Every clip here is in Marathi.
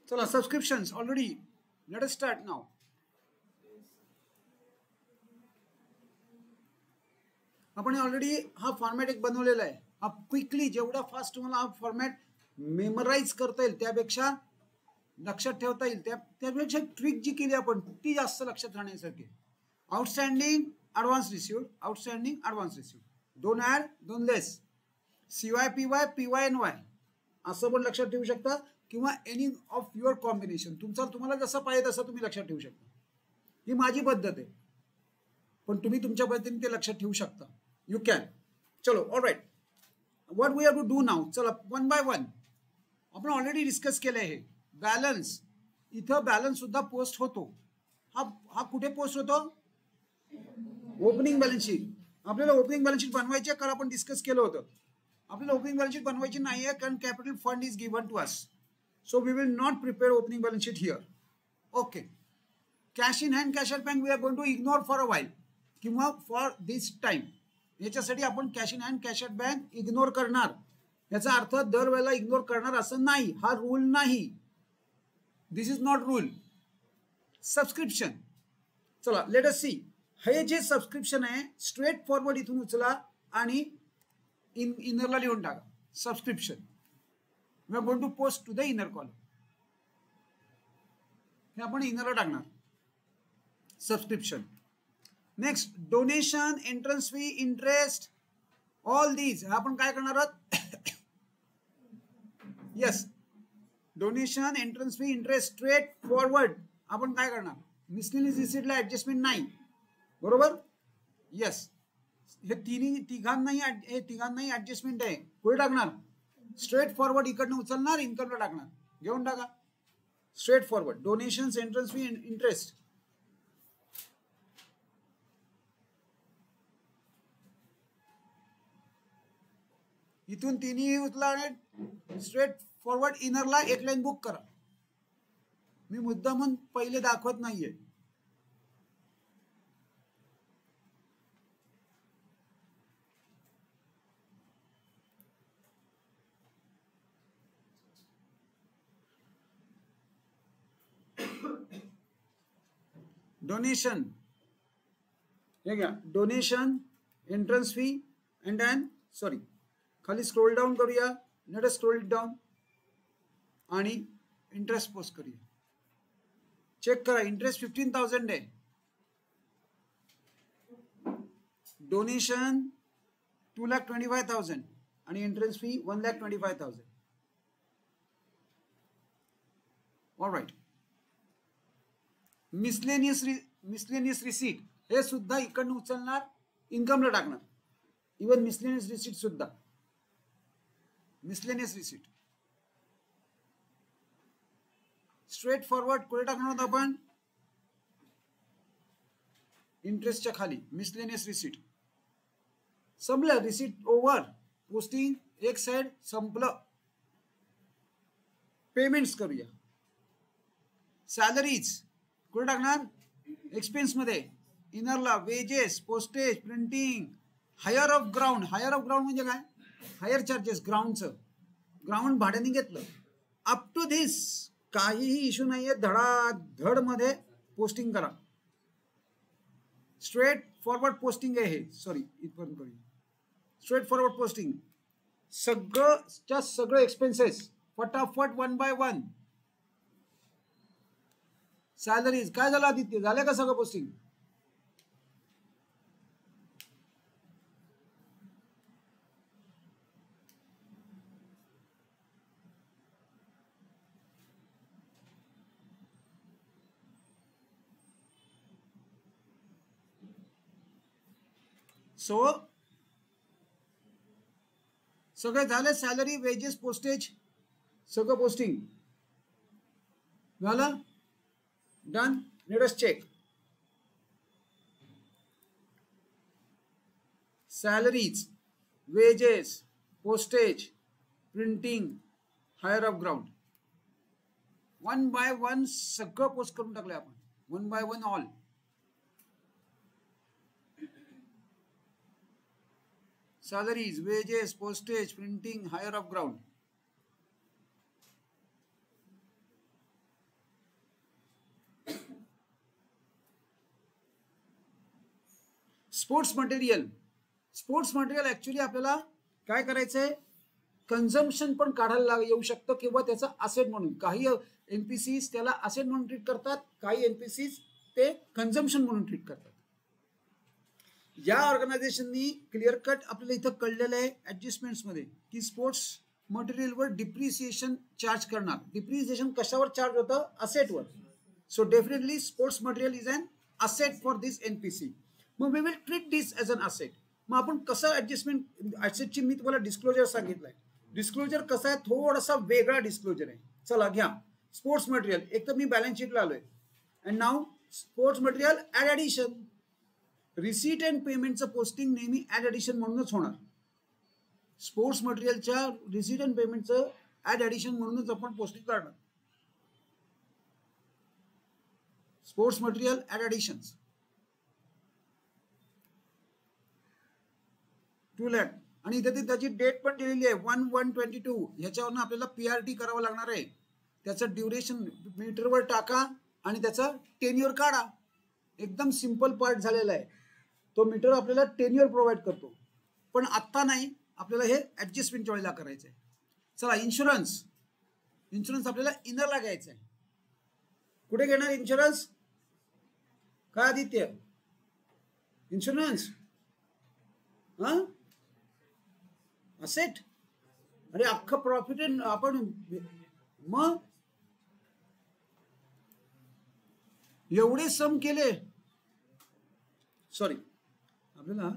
चला subscriptions already let us start now. आपण ऑलरेडी हा फॉर्मॅट एक बनवलेला आहे. हा क्विकली जेवढा फास्ट तुम्हाला हा फॉर्मॅट मेमराइज करता येईल त्यापेक्षा लक्षात ठेवता येईल त्यापेक्षा ट्रिक जी केली आपण ती जास्त लक्षात राहण्यासारखी. Outstanding advance received, outstanding advance received, दोन ॲड दोन less, CY PY PY NY असं पण लक्षात ठेवू शकता किंवा एनी ऑफ युअर कॉम्बिनेशन तुम्हाला जसं पाहिजे तसं तुम्ही लक्षात ठेवू शकता. ही माझी पद्धत आहे पण तुम्ही तुमच्या पद्धतीने ते लक्षात ठेवू शकता. You can. चलो all right. What we have to do now. चला वन बाय वन. आपण ऑलरेडी डिस्कस केलं आहे. बॅलन्स, इथं बॅलन्स सुद्धा पोस्ट होतो. हा कुठे पोस्ट होतो. Opening balance sheet. आपल्याला ओपनिंग बॅलन्स शीट बनवायची आहे कारण आपण डिस्कस केलं होतं. आपल्याला ओपनिंग बॅलन्स शीट बनवायची नाही आहे कारण capital fund is given to us. So we will not prepare opening balance sheet here. Okay. Cash in hand, cash at bank we are going to ignore for a while किंवा फॉर दिस टाइम. याच्यासाठी आपण cash in hand, cash at bank ignore करणार. याचा अर्थ दरवेळेला इग्नोर करणार असं नाही. हा रूल नाही. This is not rule. Subscription. चला लेट अस सी. हे जे सबस्क्रिप्शन आहे स्ट्रेट फॉरवर्ड इथून उचला आणि इनरला लिहून टाका. Subscription. We are going to post to the inner column. हे आपण इनरला टाकणार. Subscription. Next donation, entrance fee, interest, all these आपण काय करणार आहोत. Yes. Donation, entrance fee, interest straight forward आपण काय करणार. मिसलेनियस रिसीटला ऍडजस्टमेंट नाही. बरोबर. यस. हे तिघांनाही ऍडजस्टमेंट आहे. कुठे टाकणार. Straight forward. इकडनं उचलणार इन्कमला टाकणार. घेऊन टाका. Straight forward. Donation, entrance fee, interest. इथून तिन्ही उचला आणि स्ट्रेट फॉरवर्ड इनरला एक लाईन बुक करा. मी मुद्दा म्हणून पहिले दाखवत नाहीये. डोनेशन हे घ्या. Donation, entrance fee and then sorry खाली स्क्रोल डाऊन करूया. Let us scroll it down आणि इंटरेस्ट पोस्ट करूया. चेक करा. इंटरेस्ट 15,000 आहे. डोनेशन 2,25,000 आणि entrance fee 1,25,000. All right. Miscellaneous receipt हे सुद्धा इकडनं उचलणार इन्कमला टाकणार. इवन मिसलेनियस रिसीट सुद्धा. मिसलेनियस रिसीट स्ट्रेट फॉरवर्ड कुठे टाकणार होतं आपण. इंटरेस्टच्या खाली. मिसलेनियस रिसीट संपलं. Receipt over. पोस्टिंग एक साइड संपलं. पेमेंट्स करूया. सॅलरीज कुठे टाकणार. एक्सपेन्स मध्ये. इनरला wages, postage, printing, hire of ground. Hire of ground म्हणजे काय. Hire charges. ग्राउंडचं ग्राउंड भाड्याने घेतलं. अप टू धिस काहीही इश्यू नाहीये. धडाधड मध्ये पोस्टिंग करा. स्ट्रेट फॉरवर्ड पोस्टिंग आहे हे. सॉरी इथपर्यंत करूया. Straight forward posting. सगळं एक्सपेन्सेस फटाफट वन बाय वन. सॅलरीज काय झालं आदित्य. झालं का सगळं पोस्टिंग. सो सगळे झाले. सॅलरी, वेजेस, पोस्टेज सगळं पोस्टिंग झालं. Done. Let us check. Salaries, wages, postage, printing, hire of ground. One by one सगळं पोस्ट करून टाकलंय आपण. One by one all. Salaries, wages, postage, printing, hire of ground. Sports material actually आपल्याला काय करायचंय, कन्झम्पशन पण काढायला येऊ शकतं किंवा त्याचा असेट म्हणून. काही एनपीसीज त्याला असेट म्हणून ट्रीट करतात, काही एनपीसीज ते कन्झम्पशन म्हणून ट्रीट करतात. या ऑर्गनायझेशननी क्लिअर कट आपल्याला इथं कळलेलं आहे ऍडजस्टमेंट्स मध्ये की स्पोर्ट्स मटेरियलवर डिप्रिसिएशन चार्ज करणार. डिप्रिसिएशन कशावर चार्ज होतं, असेटवर. So definitely sports material is an asset for this NPC. मग we will treat this as an asset. मग आपण कसं ऍडजस्टमेंट असेटची मी तुम्हाला डिस्क्लोजर सांगितलंय. डिस्क्लोजर कसं आहे, थोडासा वेगळा डिस्क्लोजर आहे. चला घ्या स्पोर्ट्स मटेरियल. एक तर मी बॅलन्स शीटला आलोय and now sports material add addition. Receipt and पेमेंटचं पोस्टिंग नेहमी ऍड ऍडिशन म्हणूनच होणार. स्पोर्ट्स मटेरियलच्या रिसीट अँड पेमेंटचं ऍड ऍडिशन म्हणूनच आपण पोस्टिंग करणार. Sports material add additions 2 lakh आणि इथे त्याची डेट पण दिलेली आहे 1/1/22. ह्याच्यावरनं आपल्याला पीआरटी करावं लागणार आहे. त्याचं ड्युरेशन मीटरवर टाका आणि त्याचं टेन्युअर काढा. एकदम सिंपल पार्ट झालेला आहे. तो मीटर आपल्याला टेन्युअर प्रोव्हाइड करतो, पण आत्ता नाही, आपल्याला हे ऍडजस्टमेंटच्या वेळेला करायचं आहे. चला इन्शुरन्स आपल्याला इनरला घ्यायचं आहे. कुठे घेणार इन्शुरन्स, का आदित्य? Insurance asset. अरे अख्खं प्रॉफिट आपण मग एवढे सम केले. सॉरी, आपल्याला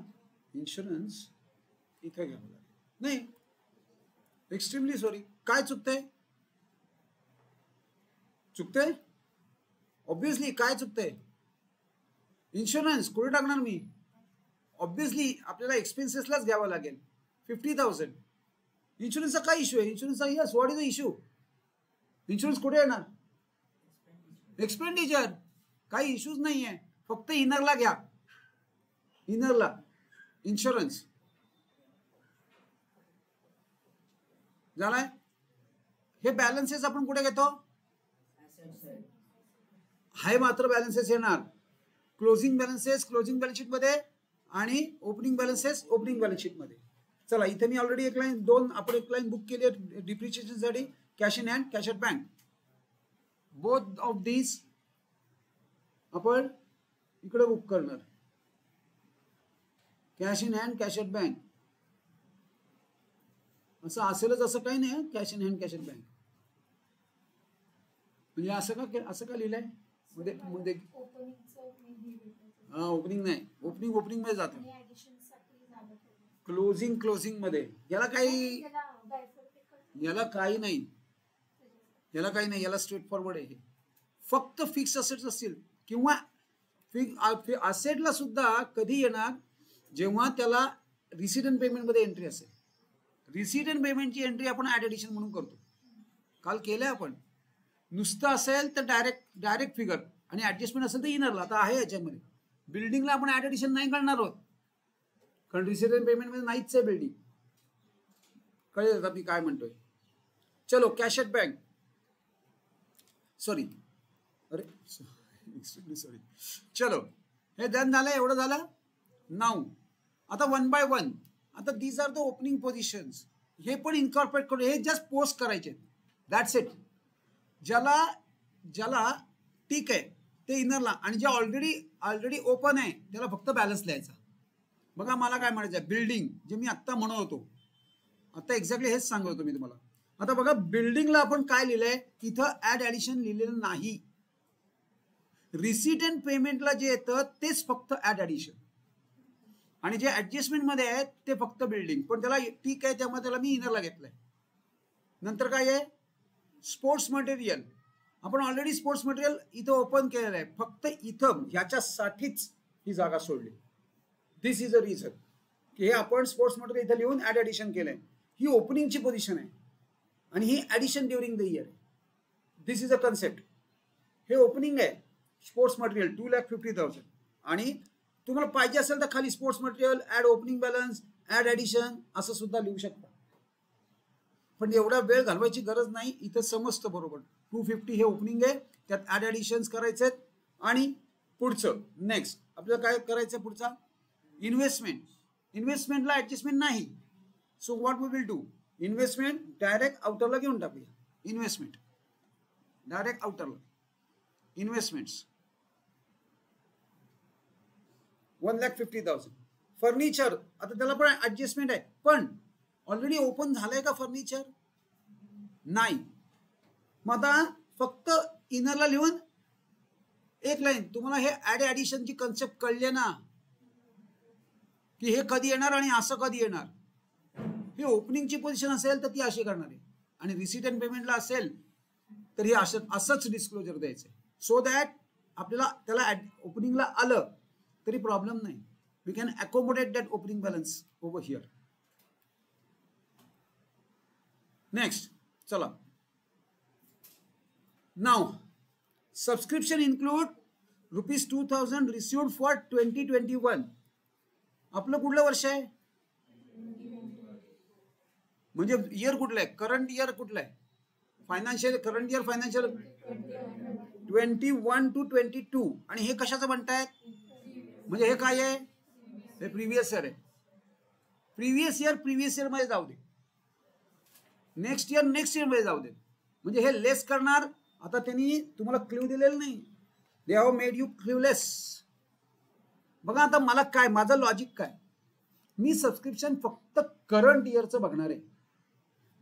इन्शुरन्स इथे घ्यावं लागेल. नाही, एक्स्ट्रीमली सॉरी. काय चुकतंय ऑब्विसली. काय चुकतंय? इन्शुरन्स कुठे टाकणार मी? ऑब्विसली आपल्याला एक्सपेन्सेसलाच घ्यावं लागेल 50,000. इन्शुरन्सचा काय इश्यू आहे? इन्शुरन्सचा yes, what is the issue? Insurance कुठे येणार? एक्सपेंडिचर. काही इश्यूज नाही आहे, फक्त इनरला घ्या. इनरला इन्शुरन्स झालाय. हे बॅलन्सेस आपण कुठे घेतो? हाय मात्र बॅलन्सेस येणार क्लोजिंग बॅलन्स शीट मध्ये आणि opening balances opening balance sheet मध्ये. चला इथे मी ऑलरेडी एक लाईन बुक केली आहे डिप्रिशिएशन साठी. Cash in hand, cash at bank, both of these आपण इकडे बुक करणार. Cash in hand, cash at bank असं असेलच असं काही नाही. Cash in hand, cash at bank म्हणजे असं का लिहिलंय मध्ये? हा, ओपनिंग नाही, ओपनिंग मध्ये जातं. क्लोजिंग मध्ये याला काही नाही, याला स्ट्रेट फॉरवर्ड आहे. फक्त फिक्स असेट्स असतील किंवा असेटला सुद्धा कधी येणार, जेव्हा त्याला रिसीट अँड पेमेंट मध्ये एंट्री असेल. रिसीट अँड पेमेंटची एंट्री आपण ऍड ऍडिशन म्हणून करतो. काल केलंय आपण. नुसतं असेल तर डायरेक्ट फिगर आणि ऍडजस्टमेंट असेल तर इनरला. आता आहे याच्यामध्ये. बिल्डिंगला आपण ऍड ऍडिशन नाही करणार आहोत, कारण रिसीट अँड पेमेंट मध्ये नाहीच आहे बिल्डिंग. कळेल का मी काय म्हणतोय? चलो कॅश ॲट बँक. सॉरी, अरे सॉरी. चलो हे डन झालं. एवढं झालं. नाऊ आता 1 by 1. आता these are the opening positions. हे पण इन्कॉर्पोरेट करू. हे जस्ट पोस्ट करायचे, दॅट्स इट. ज्याला ठीक आहे ते इनरला, आणि जे ऑलरेडी ओपन आहे त्याला फक्त बॅलन्स लिहायचा. बघा मला काय म्हणायचं, बिल्डिंग जे मी आत्ता म्हणत होतो, आता एक्झॅक्टली हेच सांगत होतो मी तुम्हाला. आता बघा बिल्डिंगला आपण काय लिहिलंय, इथं ऍड ऍडिशन लिहिलेलं नाही. रिसीट अँड पेमेंटला जे येतं तेच फक्त ऍड ऍडिशन, आणि जे ऍडजस्टमेंट मध्ये आहेत ते फक्त बिल्डिंग. पण त्याला ठीक आहे, त्यामुळे त्याला मी इनरला घेतलंय. नंतर काय आहे, स्पोर्ट्स मटेरियल. आपण ऑलरेडी स्पोर्ट्स मटेरियल इथं ओपन केलेलं आहे, फक्त इथं ह्याच्यासाठीच ही जागा सोडली. दिस इज अ रिझन की हे आपण स्पोर्ट्स मटेरियल इथं लिहून ऍड ऍडिशन केलंय. ही ओपनिंगची पोझिशन आहे आणि ही addition during the year. This is a concept. हे ओपनिंग आहे स्पोर्ट्स मटेरियल 2,50,000, आणि तुम्हाला पाहिजे असेल तर खाली sports material add opening balance add addition असं सुद्धा लिहू शकता. पण एवढा वेळ घालवायची गरज नाही, इथं समजतं बरोबर. 250 हे ओपनिंग आहे, त्यात ऍड ऍडिशन्स करायचे. आणि पुढचं नेक्स्ट आपल्याला काय करायचं, पुढचा इन्व्हेस्टमेंटला ऍडजस्टमेंट नाही. So what we will do, investment direct आउटरला घेऊन टाकूया. इन्व्हेस्टमेंट डायरेक्ट आउटरला, इन्व्हेस्टमेंट्स 1,50,000. फर्निचर आता त्याला पण ऍडजस्टमेंट आहे, पण ऑलरेडी ओपन झालंय का फर्निचर? नाही. मग आता फक्त इनरला लिहून एक लाईन, तुम्हाला हे ऍडिशनची कन्सेप्ट कळली ना, की हे कधी येणार आणि असं कधी येणार. हे ओपनिंगची पोझिशन असेल तर ती अशी करणार आहे, आणि रिसीट अँड पेमेंटला असेल तर हे असंच डिस्क्लोजर द्यायचंय, सो दॅट आपल्याला त्याला ओपनिंगला आलं तरी प्रॉब्लेम नाही. We can accommodate that opening balance over here. Next चला. Now subscription include ₹2,000 received for 2021. आपलं कुठलं वर्ष आहे, म्हणजे इयर कुठलं आहे, करंट इयर कुठलं आहे, financial current year financial 21 to 22. आणि हे कशाचं म्हणतायत, म्हणजे हे काय आहे, हे प्रिव्हियस इयर आहे. प्रिव्हियस इयर मध्ये जाऊ दे, नेक्स्ट इयर मध्ये जाऊ दे, म्हणजे हे लेस करणार. आता त्यांनी तुम्हाला क्ल्यू दिलेलं नाही, they have made you clueless. बघा आता मला काय, माझं लॉजिक काय, मी सबस्क्रिप्शन फक्त करंट इयरचं बघणार आहे.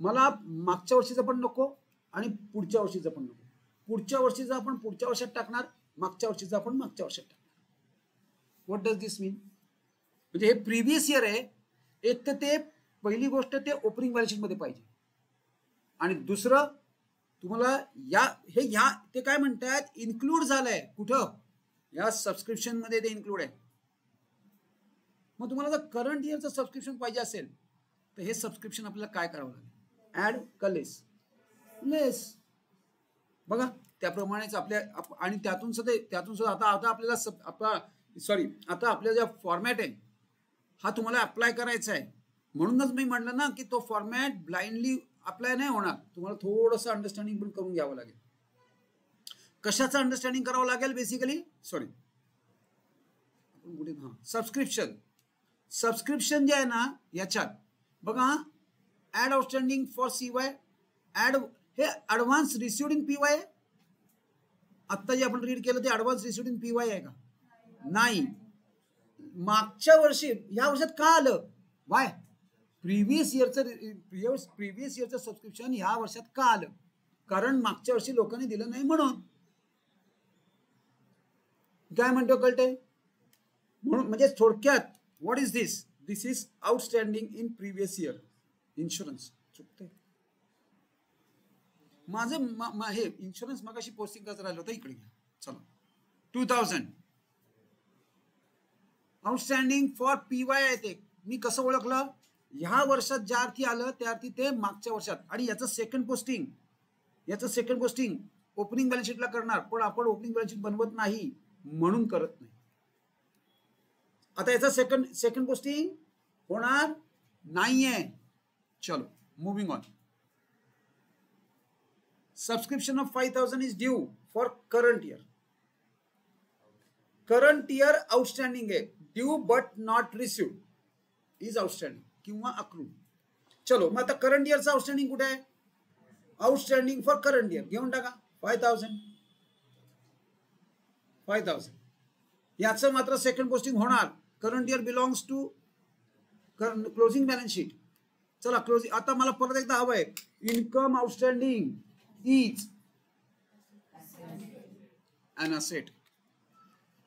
मला मागच्या वर्षीचं पण नको आणि पुढच्या वर्षीचं पण नको. पुढच्या वर्षीचं आपण पुढच्या वर्षात टाकणार, मागच्या वर्षीचं आपण मागच्या वर्षात टाकणार. व्हॉट डज दिस मीन, म्हणजे हे प्रिव्हियस इयर आहे. एक तर ते पहिली गोष्ट ते ओपनिंग बॅलन्स शीट मध्ये पाहिजे, आणि दुसरं तुम्हाला ते काय म्हणतात, इन्क्लूड झालंय कुठं, या सबस्क्रिप्शन मध्ये ते इन्क्लूड आहे. मग तुम्हाला जर करंट इयरचं सबस्क्रिप्शन पाहिजे असेल तर हे सबस्क्रिप्शन आपल्याला काय करावं लागेल, ऍड का लेस. बघा त्याप्रमाणेच आपल्या, आणि त्यातून सुद्धा आता आपल्याला आता आपला जो फॉर्मॅट आहे हा तुम्हाला अप्लाय करायचा आहे. म्हणूनच मी म्हटलं ना की तो फॉर्मॅट ब्लाइंडली अप्लाय नाही होणार, तुम्हाला थोडंसं अंडरस्टँडिंग पण करून घ्यावं लागेल. कशाचं अंडरस्टँडिंग करावं लागेल, बेसिकली सबस्क्रिप्शन जे आहे ना, याच्यात बघा add outstanding for CY, add हे ऍडव्हान्स रिसिव्ड इन PY. आता जे आपण रीड केलं ते ऍडव्हान्स रिसिव्ड इन PY आहे का, नाही. मागच्या वर्षी या वर्षात का आलं, वाय, प्रिव्हियस इयरचं सबस्क्रिप्शन ह्या वर्षात का आलं, कारण मागच्या वर्षी लोकांनी दिलं नाही म्हणून. काय म्हणतो कळते, म्हणून म्हणजे थोडक्यात what is this, this is outstanding in previous year insurance. चुकते माझं, हे इन्शुरन्स मगाशी पोस्टिंग कसं राहिलं होतं, इकडे घ्या. चला 2000 आउटस्टँडिंग फॉर PY आहे. ते मी कसं ओळखलं, ह्या वर्षात ज्या अर्थी आलं त्या अर्थी ते मागच्या वर्षात, आणि याचं सेकंड पोस्टिंग ओपनिंग बॅलन्स शीटला करणार, पण आपण ओपनिंग बॅलन्स शीट बनवत नाही म्हणून करत नाही. आता याचा सेकंड पोस्टिंग होणार नाहीये. चलो moving on. Subscription of 5,000 is due for current year. Current year outstanding आहे, due but not received is outstanding किंवा अक्रूड. चलो मग आता करंट इयरचं आउटस्टँडिंग कुठे आहे, आउटस्टँडिंग फॉर करंट इयर घेऊन टाका 5,000. याचं मात्र सेकंड पोस्टिंग होणार. Current year belongs to closing balance sheet. चला क्लोजिंग, आता मला परत एकदा हवंय, income outstanding is an asset.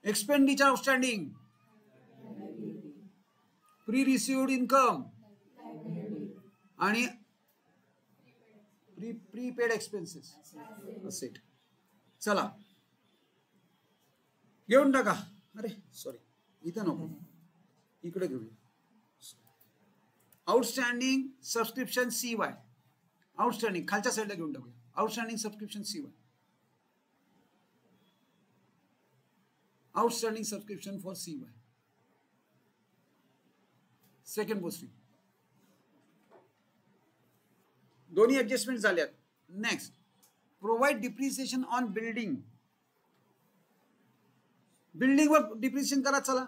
Expenditure outstanding, pre-received income आणि prepaid expenses asset. चला घेऊन टाका. अरे सॉरी, इथं नको, इकडे घेऊया. आउटस्टँडिंग सबस्क्रिप्शन CY, आउटस्टँडिंग खालच्या साईडला घेऊन टाकूया. Outstanding subscription CY, outstanding subscription for CY, second posting. दोन्ही ऍडजस्टमेंट झाल्यात. Next, provide depreciation on building. Building वर डिप्रिसिएशन करा. चला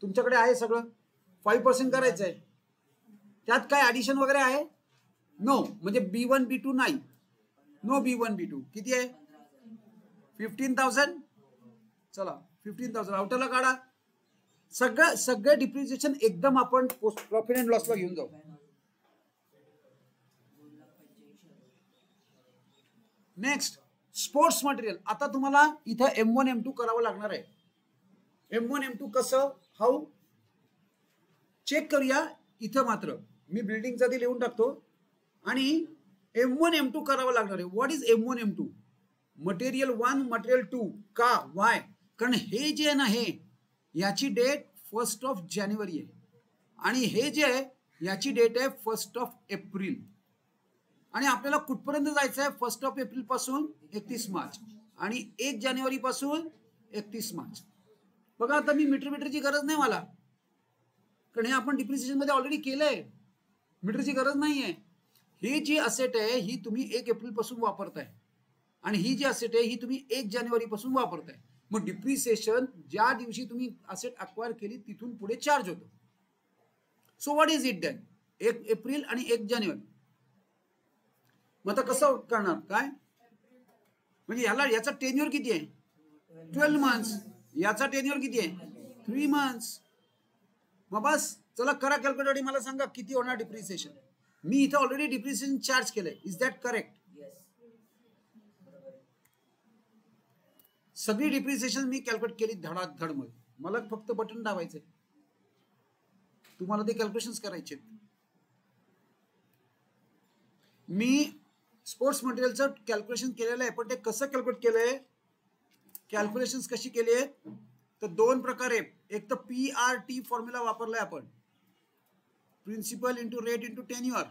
तुमच्याकडे आहे सगळं. 5% करायचं आहे. त्यात काय ऍडिशन वगैरे आहे? नो. म्हणजे B1 B2 नाही. No B1 B2. किती आहे? 15,000. चला 15,000 आउटरला काढा. सगळे डिप्रिसिएशन एकदम आपण प्रॉफिट अँड लॉसला घेऊन जाऊ. Next sports material. आता तुम्हाला इथं M1 M2 करावं लागणार आहे. M1 M2 कसं, हाऊ चेक करूया. इथं मात्र मी बिल्डिंगचा ते लिहून टाकतो आणि M1 M2 करावं लागणार आहे. What is M1 M2? Material 1 material 2. का? वाय? कारण हे जे आहे ना, हे याची डेट 1 जानेवारी आहे आणि हे जे आहे याची डेट आहे 1 एप्रिल. आणि आपल्याला कुठपर्यंत जायचं आहे? 1 एप्रिल पासून 31 मार्च आणि 1 जानेवारी पासून 31 मार्च. बघा आता मी मीटरची गरज नाही मला, कारण हे आपण डिप्रिसिएशन मध्ये ऑलरेडी केलंय. मीटरची गरज नाहीये. ही जी असेट आहे ही तुम्ही 1 एप्रिल पासून वापरताय आणि ही जी असेट आहे ही तुम्ही 1 जानेवारी पासून वापरताय. मग डिप्रिसिएशन ज्या दिवशी तुम्ही असेट अक्वायर केली तिथून पुढे चार्ज होतो. So what is it then? 1 April आणि 1 जानेवारी. मग आता कसं करणार? काय म्हणजे याचा टेन्युअर किती आहे? 12 मंथ्स. याचा टेन्युअर किती आहे? 3 मंथ्स. मग बस चला करा कॅल्क्युलेटर. मला सांगा किती होणार डिप्रिसिएशन. मी इथं ऑलरेडी डिप्रिसिएशन चार्ज केलंय. Is that correct? सगळी डिप्रिसिएशन मी कॅल्क्युलेट केली धडाधड मध्ये. मला फक्त बटन दाबायचंय. तुम्हाला ते कॅल्क्युलेशन्स करायचे. मी स्पोर्ट्स मटेरियलचं कॅल्क्युलेशन केलेलं आहे, पण ते कसं कॅल्क्युलेट केलंय? कॅल्क्युलेशन्स कशी केली आहेत? तर 2 प्रकारे. एक तर PRT फॉर्म्युला वापरलाय आपण, principal into rate into tenure.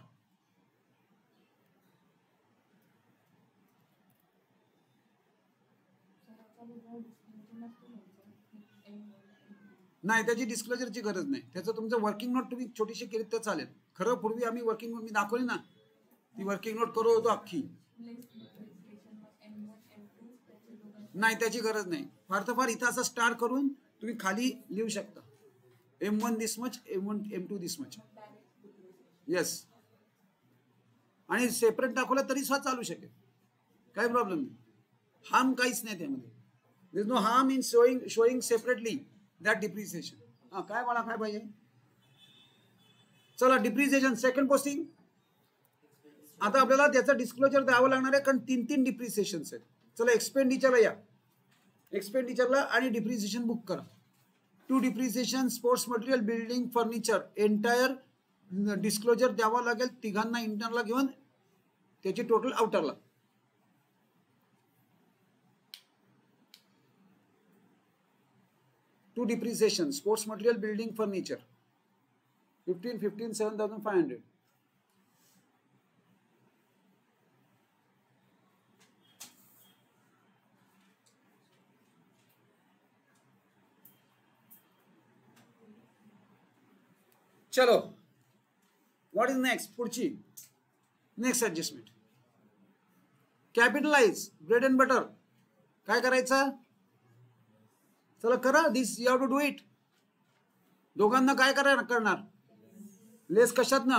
नाही त्याची डिस्क्लोजरची गरज नाही. त्याचं तुमचं वर्किंग नोट तुम्ही छोटीशी केली तर चालेल. खरं पूर्वी आम्ही वर्किंग नोट मी दाखवली ना, ती वर्किंग नोट करत होतो अख्खी. नाही त्याची गरज नाही. फार तर फार इथं असं स्टार करून तुम्ही खाली लिहू शकता. M1 दिस मच, M1 M2 दिस मच. येस. आणि सेपरेट दाखवलं तरी सुद्धा चालू शकेल, काही प्रॉब्लेम नाही. हार्म काहीच नाही त्यामध्ये. There is no harm in showing separately that depreciation. हा काय मला काय पाहिजे? चला डिप्रिसिएशन सेकंड पोस्टिंग. आता आपल्याला त्याचं डिस्क्लोजर द्यावं लागणार आहे, कारण 3 डिप्रिसिएशन आहेत. चला एक्सपेंडिचरला या. एक्सपेंडिचरला आणि डिप्रिसिएशन बुक करा. 2 depreciation sports material building furniture entire disclosure द्यावा लागेल तिघांना इंटरनला घेऊन, त्याची टोटल आउटरला. Two depreciation sports material building furniture 15 7,500. चलो व्हॉट इज नेक्स्ट? पुढची next adjustment. Capitalise bread and butter. काय करायचं? चला करा. This you have to do it. दोघांना काय करणार? लेस कशात ना?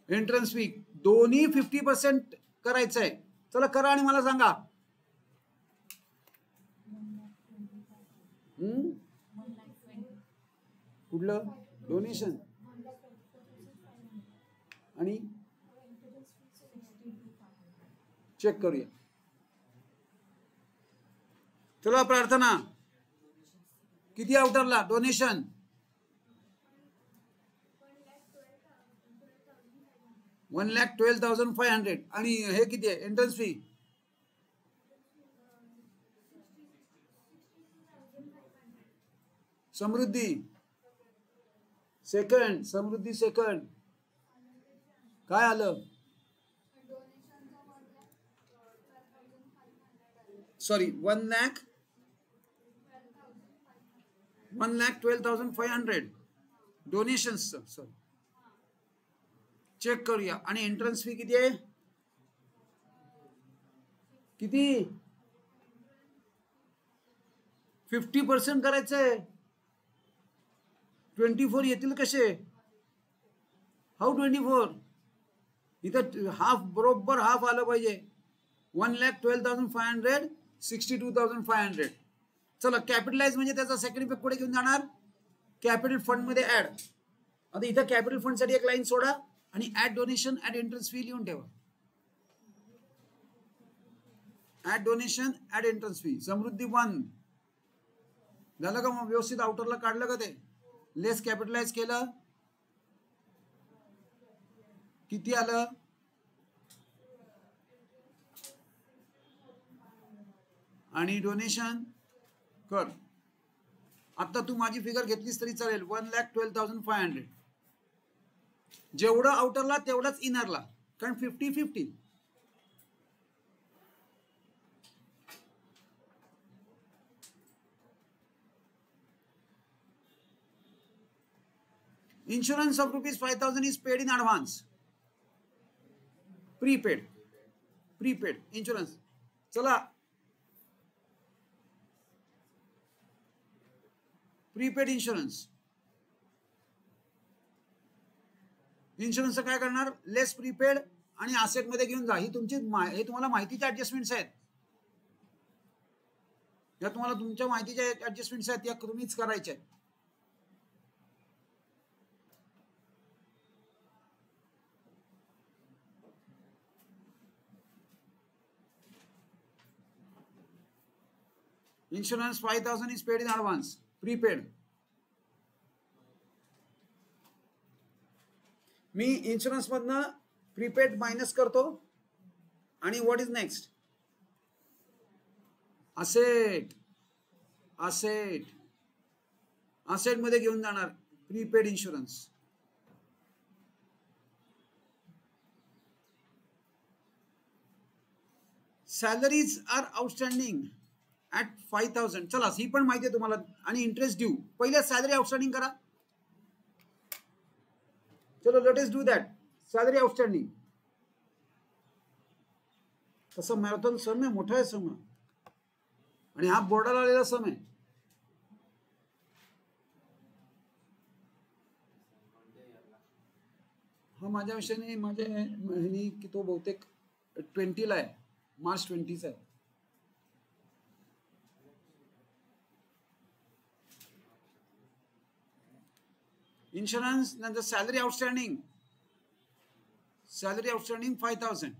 Entrance fee. दोन्ही 50% करायचं आहे. चला करा आणि मला सांगा. कुठलं डोनेशन आणि चेक करूया. चला प्रार्थना किती आउटरला डोनेशन? 1,12,500. आणि हे किती आहे एंट्रन्स फी? समृद्धी सेकंड. समृद्धी सेकंड. काय आलं? Sorry 1,12,500 donations. सॉरी चेक करूया. आणि एंट्रन्स फी किती आहे? किती? 50% करायचंय. 24 येतील कसे? हाऊ 24? इथं हाफ, बरोबर हाफ आलं पाहिजे. 1,12,500, 62,500. चला कॅपिटलाइज म्हणजे त्याचा सेकंड इफेक्ट पुढे घेऊन जाणार, कॅपिटल फंड मध्ये ऍड. आता इथं कॅपिटल फंड साठी एक लाईन सोडा आणि add donation add interest fee लिहून ठेवा. Add donation add interest fee. Samruddhi 1 झालं का? मग व्यवस्थित आउटरला काढलं का ते? लेस कॅपिटलाइज केलं, किती आलं? आणि डोनेशन कर. आता तू माझी फिगर घेतलीस तरी चालेल. 1,12,500. जेवढं आउटरला तेवढाच इनरला, कारण 50-50. Insurance of ₹5,000 is paid in advance. Prepaid insurance. चला प्रीपेड इन्शुरन्स काय करणार? लेस प्रीपेड आणि असेट मध्ये घेऊन जा. ही तुमची, हे तुम्हाला माहितीच्या ऍडजस्टमेंट्स आहेत. या तुम्हाला तुमच्या माहितीच्या ऍडजस्टमेंट्स आहेत, या तुम्हीच करायच्या आहेत. Insurance 5,000 is paid in advance. Prepaid. मी इन्शुरन्स मधनं प्रीपेड मायनस करतो आणि व्हॉट इज नेक्स्ट? असेट मध्ये घेऊन जाणार prepaid insurance. Salaries are outstanding at 5,000. चला ही पण माहिती आहे तुम्हाला. आणि इंटरेस्ट ड्यू. पहिले सॅलरी आउटस्टँडिंग करा. चलो let us do that. Salary outstanding. तसं मॅरेथॉन सम आहे, मोठा आहे सम, आणि हा बोर्डाला आलेला सम आहे. हा माझ्या विषयाने माझ्या की तो बहुतेक 20ला आहे, मार्च 20चा आहे. इन्शुरन्स नंतर सॅलरी आउटस्टँडिंग 5,000.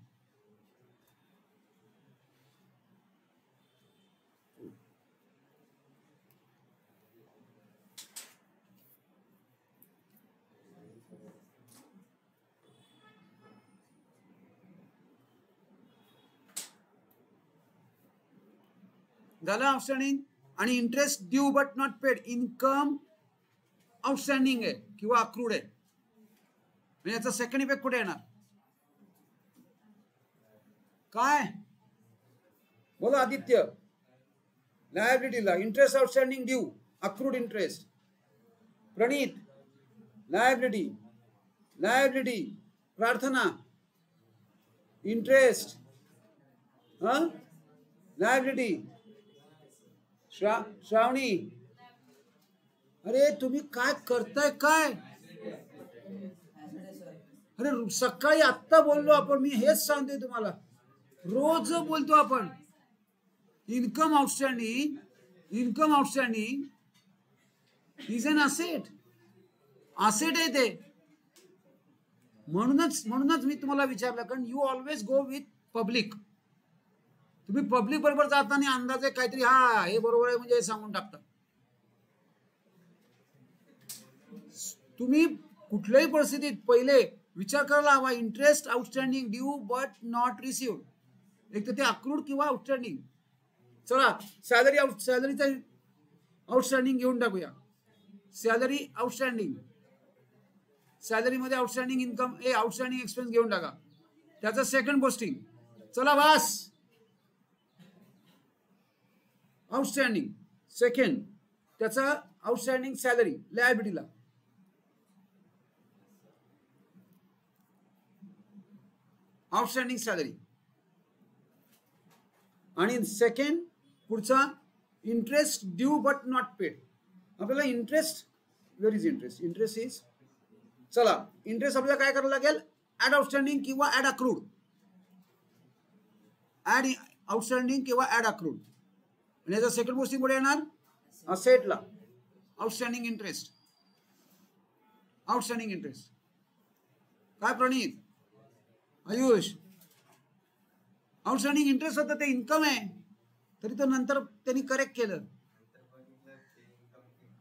झालं आउटस्टँडिंग. आणि interest due but not paid. Income outstanding आहे किंवा अक्रूड आहे. म्हणजे याचा सेकंड इफेक्ट कुठे येणार? काय बोला आदित्य? लायबिलिटीला interest outstanding due, accrued interest. Pranit liability. Prarthana interest, liability. Shravani, अरे तुम्ही काय करताय काय? अरे सकाळी आत्ता बोललो आपण, मी हेच सांगतोय तुम्हाला, रोज बोलतो आपण. Income outstanding is an asset आहे ते. म्हणूनच मी तुम्हाला विचारलं, कारण you always go with public. तुम्ही पब्लिक बरोबर जाताना अंदाजे काहीतरी हा हे बरोबर आहे म्हणजे सांगून टाकता. तुम्ही कुठल्याही परिस्थितीत पहिले विचार करायला हवा, interest outstanding due but not receive. एक तर ते अक्रूड किंवा आउटस्टँडिंग. चला सॅलरीचा आउटस्टँडिंग घेऊन टाकूया. सॅलरी आउटस्टँडिंग, सॅलरीमध्ये आउटस्टँडिंग इन्कम आउटस्टँडिंग एक्सपेन्स घेऊन टाका. त्याचं सेकंड पोस्टिंग. चला बस. आउटस्टँडिंग सेकंड, त्याचा आउटस्टँडिंग सॅलरी लायबिलिटीला. आउटस्टँडिंग सॅलरी आणि सेकंड पुढचा interest due but not paid. आपल्याला interest, where is interest, interest is, चला इंटरेस्ट आपल्याला काय करायला लागेल, ऍड आउटस्टँडिंग किंवा ऍड अक्रूड, ऍड आउटस्टँडिंग किंवा ऍड अक्रूड. आणि याचा सेकंड पोस्टिंग कुठे येणार, असेटला. Outstanding interest, outstanding interest. काय प्रणीत, आयुष, आउटस्टँडिंग इंटरेस्ट होतं ते इन्कम आहे, तरी तो नंतर त्यांनी करेक्ट केलं.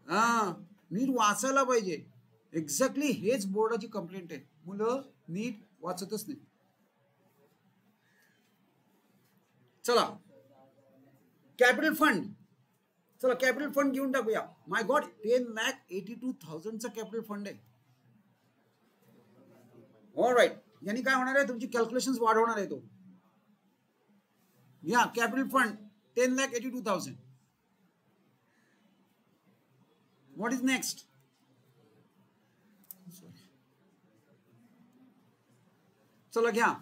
हा, नीट वाचायला पाहिजे. एक्झॅक्टली हेच बोर्डाची कंप्लेंट आहे, मुलं नीट वाचतच नाही. चला कॅपिटल फंड, चला कॅपिटल फंड घेऊन टाकूया. माय गॉड, 10,82,000चा कॅपिटल फंड आहे. ऑलराईट, यांनी काय होणार आहे, तुमची कॅल्क्युलेशन्स वाढवणार आहे तो. या capital fund 10,82,000. What is next, चला घ्या,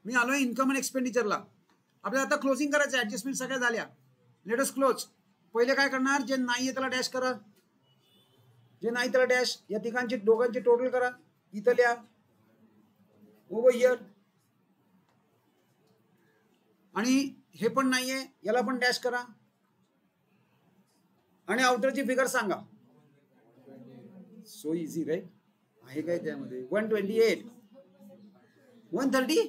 मी आलोय इन्कम अँड एक्सपेंडिचरला. आपल्याला आता क्लोजिंग करायचं, ऍडजस्टमेंट सगळ्या झाल्या. Let us close. पहिले काय करणार, जे नाही आहे त्याला डॅश करा, जे नाही त्याला डॅश. या तिघांचे दोघांचे टोटल करा, इथं लिहा ओव्हर हिअर. आणि हे पण नाहीये, याला पण डॅश करा. आणि आउटरची फिगर सांगा. सो इझी राईट, आहे काय त्यामध्ये, 128, 130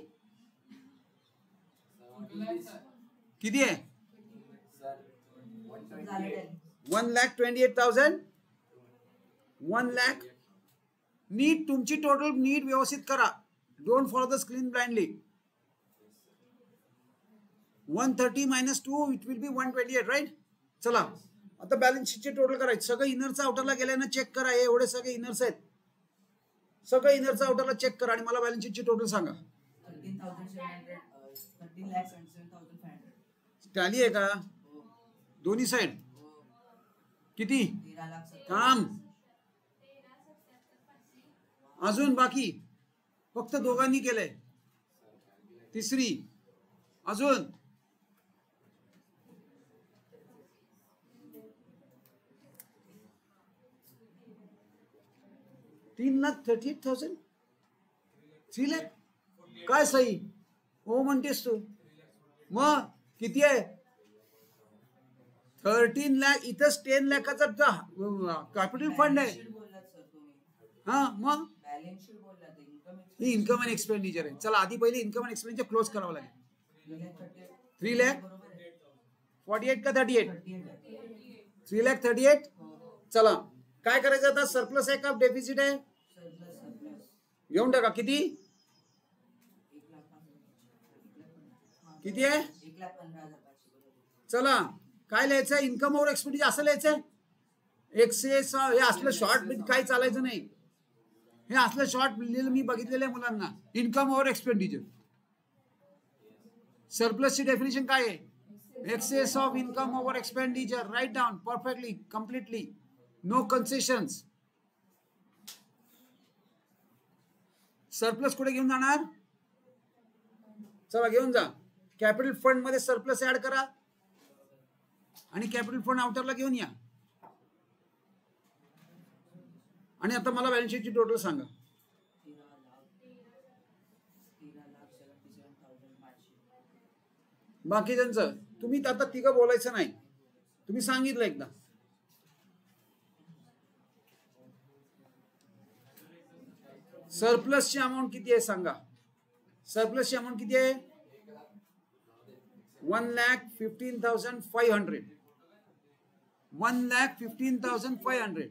किती आहे, 1,28,000. 1 लाख. नीट तुमची टोटल नीट व्यवस्थित करा, don't follow the screen blindly. 130 minus 2 it will be 128 right. चला आता बॅलन्स शीटचे टोटल करायचे. सगळं इनरचा आउटरला गेल्यानं चेक करा, हे एवढे सगळे इनर्स आहेत, सगळं इनरचा आउटरला चेक करा आणि मला बॅलन्स शीटचे टोटल सांगा. 13,77,500 टॅली आहे का दोन्ही साइड, किती काम, अजून बाकी फक्त दोघांनी केलंय, तिसरी अजून, $3,38,000, 3 लाख. काय सही हो म्हणतेस तू, मग किती आहे, 13 लाख. इथंच 10 लाखाचा कॅपिटल फंड आहे. हा मग ही इन्कम अँड एक्सपेंडिचर आहे. चला आधी पहिले इन्कम अँड एक्सपेंडिचर क्लोज करावं लागेल. 3,48,000 का 38, 3,38,000. चला काय करायचं आता, सरप्लस आहे का डेफिसिट आहे, घेऊन टाका. किती किती आहे, 1,15,000. चला काय लिहायचं, इन्कम ओव्हर एक्सपेंडिचर असं लिहायचं. एक्सेस हे असलं शॉर्ट काही चालायचं नाही, हे असलं शॉर्ट लिहिलेलं मी बघितलेलं आहे मुलांना. इन्कम ओव्हर एक्सपेंडिचर, सरप्लसची डेफिनेशन काय आहे, excess of income over expenditure. Write down perfectly completely, no concessions. Surplus कुठे घेऊन जाणार, चला घेऊन जा. कॅपिटल फंड मध्ये सरप्लस ऍड करा आणि कॅपिटल फंड आउटरला घेऊन या. आणि आता मला बॅलन्स शीटची टोटल सांगा. 13,77,500. बाकी त्यांचं तुम्ही आता तिघं बोलायचं नाही, तुम्ही सांगितलं एकदा. सरप्लसची अमाऊंट किती आहे सांगा, सरप्लसची अमाऊंट किती आहे, 1,15,500. 1,15,500.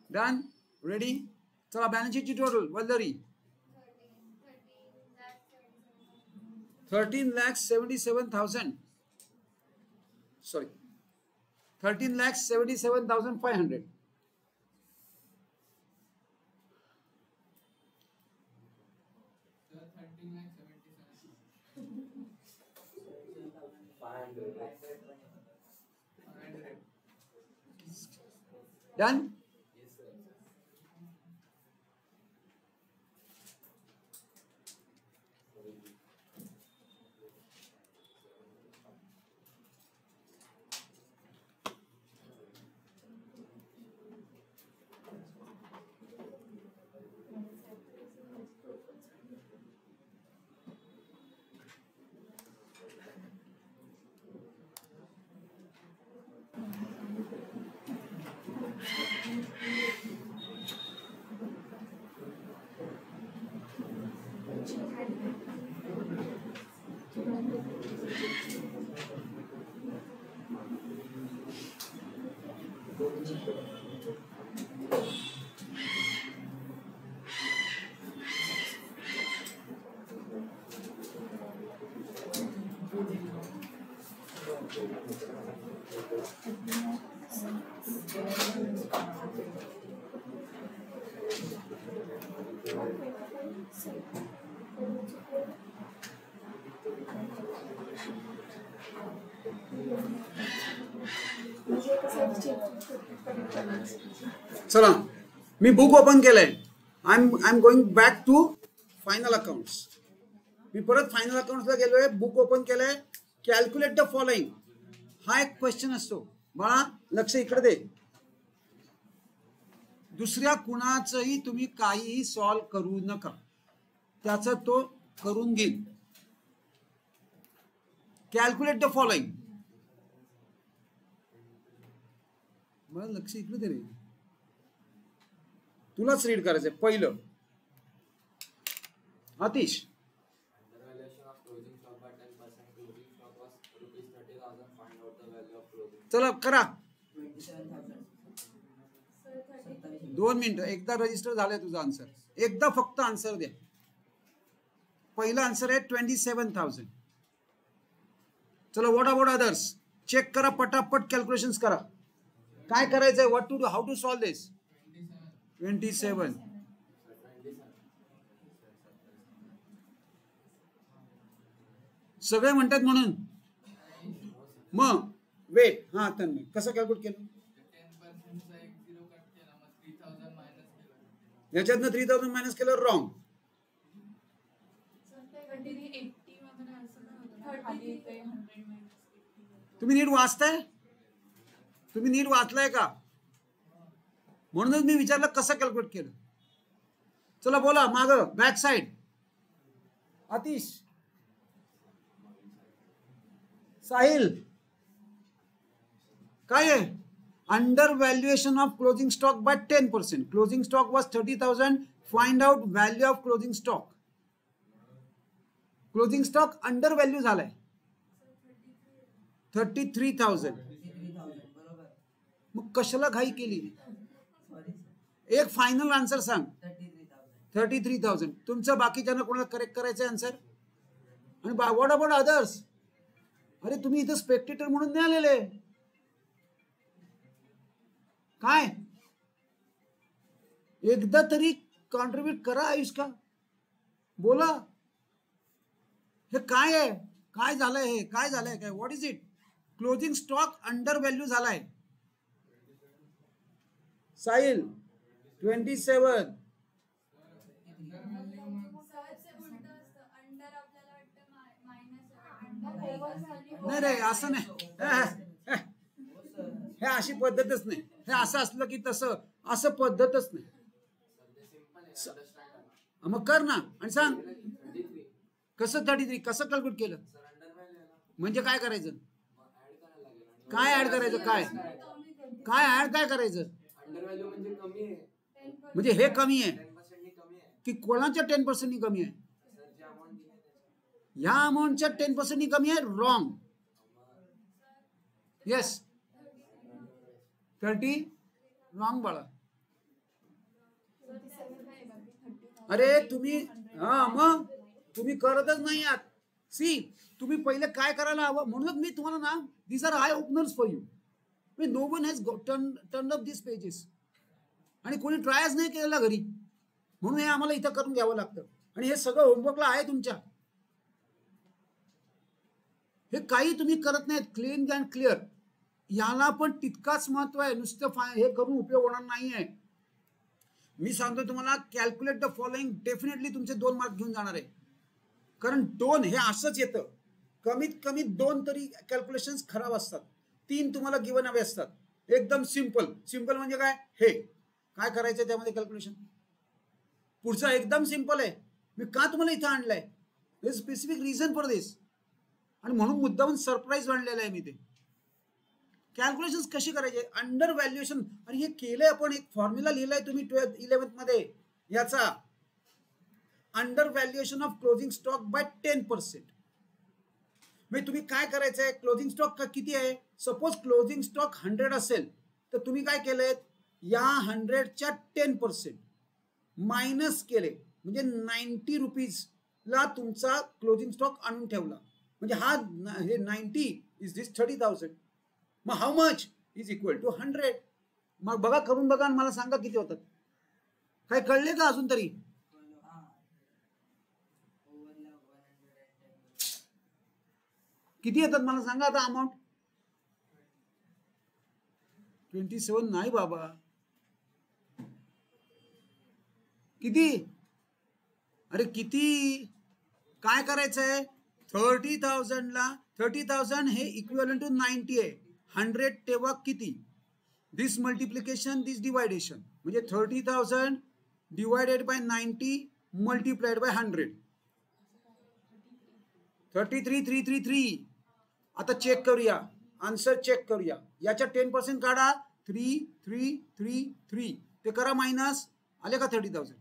Done, ready. चला बॅलन्स शीटची टोटल वल्लरी 13,77,000. सॉरी 13,77,500. डन. चला मी बुक ओपन केलंय. I am going back to final accounts. मी परत फायनल अकाउंट्सला गेलोय. बुक ओपन केलंय. कॅल्क्युलेट द फॉलोइंग हा एक क्वेश्चन असतो. बाळा लक्ष इकडे दे. दुसऱ्या कुणाचंही तुम्ही काहीही सॉल्व करू नका. त्याचा तो करून घेईल. Calculate the following. मला लक्ष इकडे दे रे. तुलाच रीड करायचंय पहिलं. आतिश चला करा. 2 मिनिटं. एकदा रजिस्टर झालंय तुझा आन्सर. एकदा फक्त आन्सर द्या. पहिला आन्सर आहे 27,000. चला व्हॉट अबाउट अदर्स. चेक करा पटापट. कॅल्क्युलेशन्स करा. काय करायचंय. What to do. How to solve this. 27. सगळे म्हणतात म्हणून मग वेट. हा तन्मय कसं कॅल्क्युलेट केलं. याच्यातनं 3,000 मायनस केलं. रॉंग. तुम्ही नीट वाचताय. तुम्ही नीट वाचलाय का. म्हणूनच मी विचारलं कसं कॅल्क्युलेट केलं. चला बोला माग बॅक साइड. आतिश साहिल काय आहे. Under valuation of closing stock by 10%. Closing stock was 30,000. Find out value of closing stock. Closing stock under value झालाय 33,000. मग कशाला घाई केली. एक फायनल आन्सर सांग. 33,000. तुमचं बाकीच्यांना कोणाला करेक्ट करायचं आन्सर. आणि व्हॉट अबाउट अदर्स. अरे तुम्ही इथं स्पेक्टेटर म्हणून नाही आलेले काय. एकदा तरी कॉन्ट्रीब्यूट करा आयुष का. बोला हे काय आहे. काय झालंय. हे काय झालंय. काय what is it. Closing stock under value झालाय. साहिल 27. नाही रे असं नाही. हे अशी पद्धतच नाही. हे असं असलं की तसं असं पद्धतच नाही. मग कर ना आणि सांग कसं 33 कसं कॅल्क्युलेट केलं. म्हणजे काय करायचं. काय ऍड करायचं. काय काय ऍड काय करायचं. म्हणजे हे कमी आहे की कोणाच्या 10% कमी आहे. या अमाऊंटच्या 10% कमी आहे. रॉंग. येस 30 रॉंग बाळा. अरे तुम्ही मग तुम्ही करतच नाही आहात. सी तुम्ही पहिले काय करायला हवं. म्हणूनच मी तुम्हाला ना these are eye openers for you. No one has turn up this pages. आणि कोणी ट्रायच नाही केलेला घरी. म्हणून हे आम्हाला इथं करून घ्यावं लागतं. आणि हे सगळं होमवर्कला आहे तुमच्या. हे काही तुम्ही करत नाहीत. Clean and clear. याला पण तितकाच महत्व आहे, नुसतं हे करून उपयोग होणार नाहीये. मी सांगतो तुम्हाला, कॅल्क्युलेट द फॉलोइंग डेफिनेटली तुमचे 2 मार्क घेऊन जाणार आहे. कारण 2 हे असंच येतं, कमीत कमी 2 तरी कॅल्क्युलेशन खराब असतात, 3 तुम्हाला गिवन हवे असतात. एकदम सिंपल. सिंपल म्हणजे काय, हे काय करायचं त्यामध्ये कॅल्क्युलेशन. पुढचं एकदम सिंपल आहे. मी का तुम्हाला इथं आणलंय, there is specific reason for this, आणि म्हणून मुद्दामून सरप्राईज आणलेलं आहे मी. ते कॅल्क्युलेशन कशी करायचे, अंडर व्हॅल्युएशन. आणि हे केलंय आपण, एक फॉर्म्युला लिहिलाय तुम्ही 11th मध्ये याचा, under valuation of closing stock by 10%. म्हणजे तुम्ही काय करायचंय, क्लोजिंग स्टॉक किती आहे, सपोज क्लोजिंग स्टॉक 100 असेल तर तुम्ही काय केलंय, या 100च्या 10% मायनस केले, म्हणजे 90 रुपीजला तुमचा क्लोजिंग स्टॉक आणून ठेवला. म्हणजे हा हे 90 इज दिस 30,000. मग how much is equal to 100. मग बघा, करून बघा आणि मला सांगा किती होतात. काय कळले का अजून तरी? किती येतात मला सांगा आता अमाऊंट. 27 नाही बाबा. किती, अरे किती, काय करायचंय, 30,000 हे इक्विव्हॅलंट टू 90 आहे. 100 तेव्हा किती, दिस मल्टिप्लिकेशन दिस डिवायडेशन, म्हणजे 30,000 डिवायडेड बाय 90 मल्टिप्लाइड बाय 100, 33,333. आता चेक करूया, आन्सर चेक करूया. याच्या 10% काढा, 3,333. ते करा मायनस, आले का 30,000.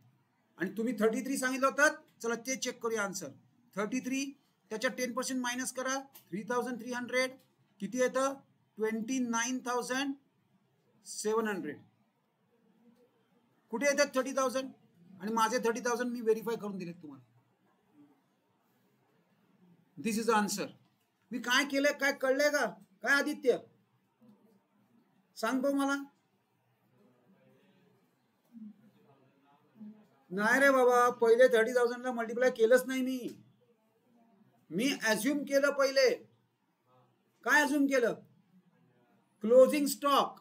आणि तुम्ही 33 सांगितलं होतं, चला ते चेक करूया आन्सर. 33 त्याच्या 10% मायनस करा, 3,300 किती येतं, 29,700. कुठे येतात 30,000, आणि माझे 30,000 मी व्हेरीफाय करून दिलेत तुम्हाला. दिस इज आन्सर. मी काय केलंय, काय कळलंय का, काय आदित्य सांग भाऊ मला. नाही रे बाबा, पहिले 30,000ला मल्टिप्लाय केलंच नाही मी अज्युम केलं पहिले. काय अज्युम केलं, क्लोजिंग स्टॉक.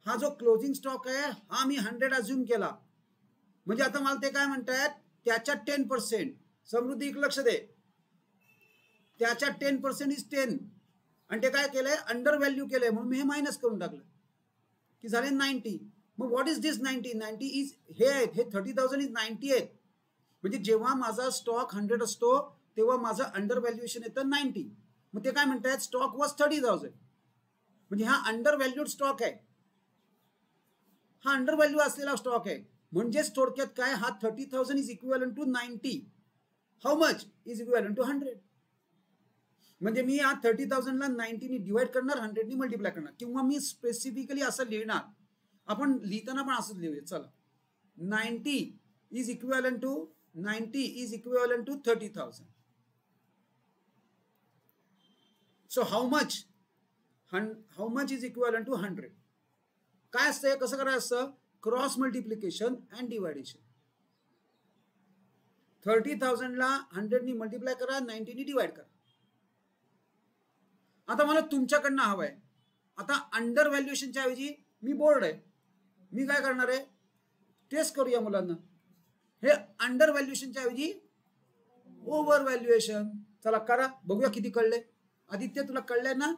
हा जो क्लोजिंग स्टॉक आहे हा मी 100 अज्युम केला. म्हणजे आता मला ते काय म्हणतायत, त्याच्या 10%, समृद्धी एक लक्ष दे, त्याच्या 10% इज 10, आणि ते काय केलंय, अंडर व्हॅल्यू केलंय, म्हणून मी हे मायनस करून टाकलं की झाले 90. मग व्हॉट इज दिस 90 इज हे 30,000 इज 90 आहेत. म्हणजे जेव्हा माझा स्टॉक 100 असतो तेव्हा माझं अंडर व्हॅल्युएशन येतं 90. मग ते काय म्हणतात, स्टॉक वॉज 30,000, म्हणजे हा अंडर व्हॅल्यूड स्टॉक आहे, हा अंडर व्हॅल्यू असलेला स्टॉक आहे. म्हणजेच थोडक्यात काय, हा 30,000 is equivalent to 90. How much is equivalent to 100. म्हणजे मी या 30,000ला 90 डिवाइड करणार, 100 मल्टिप्लाय करणार, किंवा मी स्पेसिफिकली असं लिहिणार. आपण लिहिताना पण असंच लिहूया, चला. 90 is equivalent to 30,000. So how much is equivalent to 100. काय असतं, कसं करायचं असतं, क्रॉस मल्टिप्लिकेशन अँड डिवायडेशन. 30,000ला 100 मल्टिप्लाय करा, 90 डिवाइड करा. आता मला तुमच्याकडनं हवंय, आता अंडर व्हॅल्युएशनच्या ऐवजी मी बोर्ड आहे, मी काय करणार आहे, टेस्ट करूया मुलांना. हे अंडर व्हॅल्युएशनच्या ऐवजी ओव्हर व्हॅल्युएशन. चला करा, बघूया किती कळले. आदित्य तुला कळलंय ना,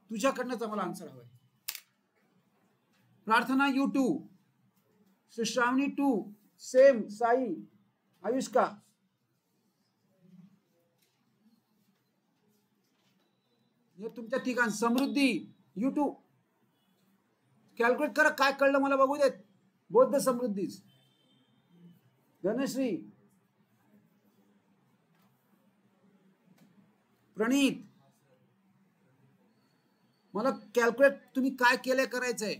तुझ्याकडनंच आम्हाला आन्सर हवंय. प्रार्थना you 2, Shravani 2, same, Sai, Ayushka. हे तुमच्या ठिकाण, समृद्धी यू 2. कॅल्क्युलेट करा, काय कळलं मला बघू देत. बौद्ध समृद्धी, धनश्री, प्रणीत, मला कॅल्क्युलेट तुम्ही काय केलंय करायचंय.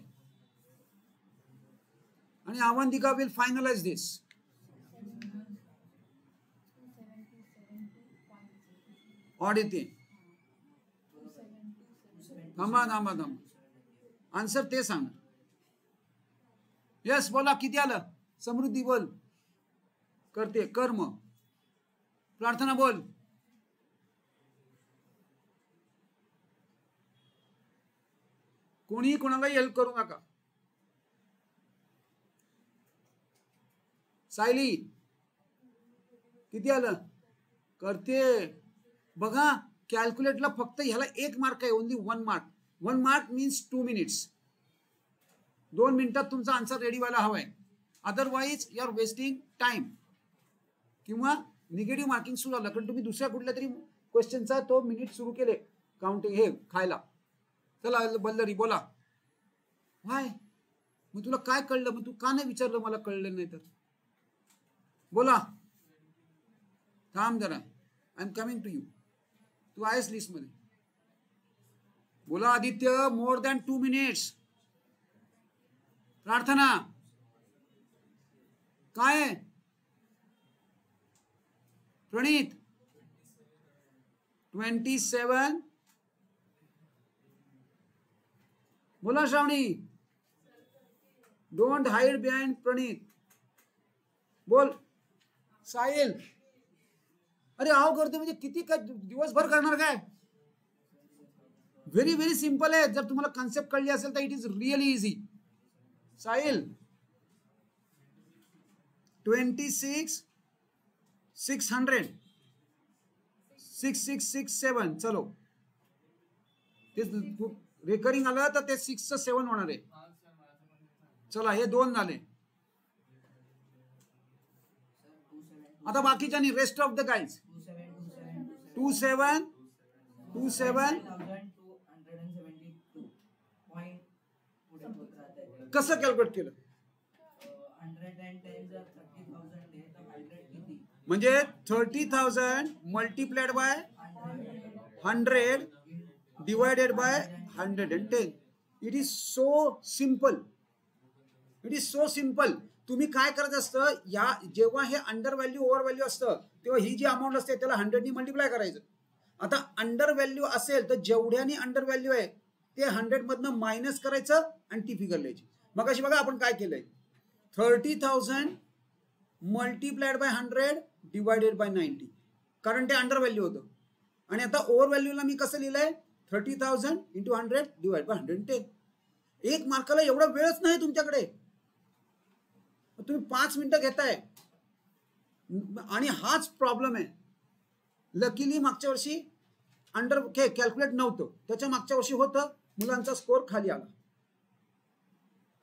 आणि अवंतिका विल फायनलाइज दिस. ऑडिते थांबा, आन्सर ते सांग. यस बोला, किती आलं, समृद्धी बोल, करते कर्म. प्रार्थना बोल. कोणी कोणालाही हेल्प करू नका. सायली किती आलं करते बघा. कॅल्क्युलेटला फक्त ह्याला 1 मार्क आहे, only 1 mark. 1 mark means 2 minutes. 2 मिनिटात तुमचा आन्सर रेडी व्हायला हवाय. Otherwise you are wasting time किंवा निगेटिव्ह मार्किंग सुरू झालं, कारण तुम्ही दुसऱ्या कुठल्या तरी क्वेश्चनचा तो मिनिट सुरू केले काउंटिंग हे खायला. चला बल्लरी बोला. हाय मग तुला काय कळलं, मग तू का नाही विचारलं मला कळलं नाही तर. बोला. थांब जरा, I am coming to you. तू आहेस लिस्ट मध्ये. बोला आदित्य. More than 2 minutes. प्रार्थना काय आहे. प्रणीत 27. बोला श्रावणी. डोंट हाइड बिहाइंड प्रणीत. बोल साहिल. अरे आव करते म्हणजे किती काय दिवसभर करणार काय. व्हेरी व्हेरी सिंपल आहे. जर तुम्हाला कन्सेप्ट कळली असेल तर it is really easy. Sahil 26,600 6667. चलो ते रेकरिंग आलं तर ते 6चं 7 होणार आहे. चला हे 2 झाले. आता बाकीच्यानी रेस्ट ऑफ द गाईज 27 27 कसं कॅल्क्युलेट केलं. म्हणजे 30,000 multiplied by 100 divided by 110. It is so simple. It is so simple. तुम्ही काय करायचं असतं, या जेव्हा हे अंडर व्हॅल्यू ओव्हर व्हॅल्यू असतं तेव्हा ही जी अमाऊंट असते त्याला 100 नी मल्टिप्लाय करायचं. आता अंडर व्हॅल्यू असेल तर जेवढ्यानी अंडर व्हॅल्यू आहे ते 100 मधनं मायनस करायचं आणि ती फिगर लिहायची. मग अशी बघा आपण काय केलंय. 30,000 मल्टिप्लाइड बाय 100 डिवाइडेड बाय 90, कारण ते अंडर व्हॅल्यू होतं. आणि आता ओव्हर व्हॅल्यूला मी कसं लिहिलंय 30,000 इंटू 100 डिवाइड बाय 110. 1 मार्काला एवढा वेळच नाही तुमच्याकडे. तुम्ही 5 मिनिटं घेताय आणि हाच प्रॉब्लेम आहे. लकीली मागच्या वर्षी अंडर कॅल्क्युलेट नव्हतं, त्याच्या मागच्या वर्षी होतं, मुलांचा स्कोर खाली आला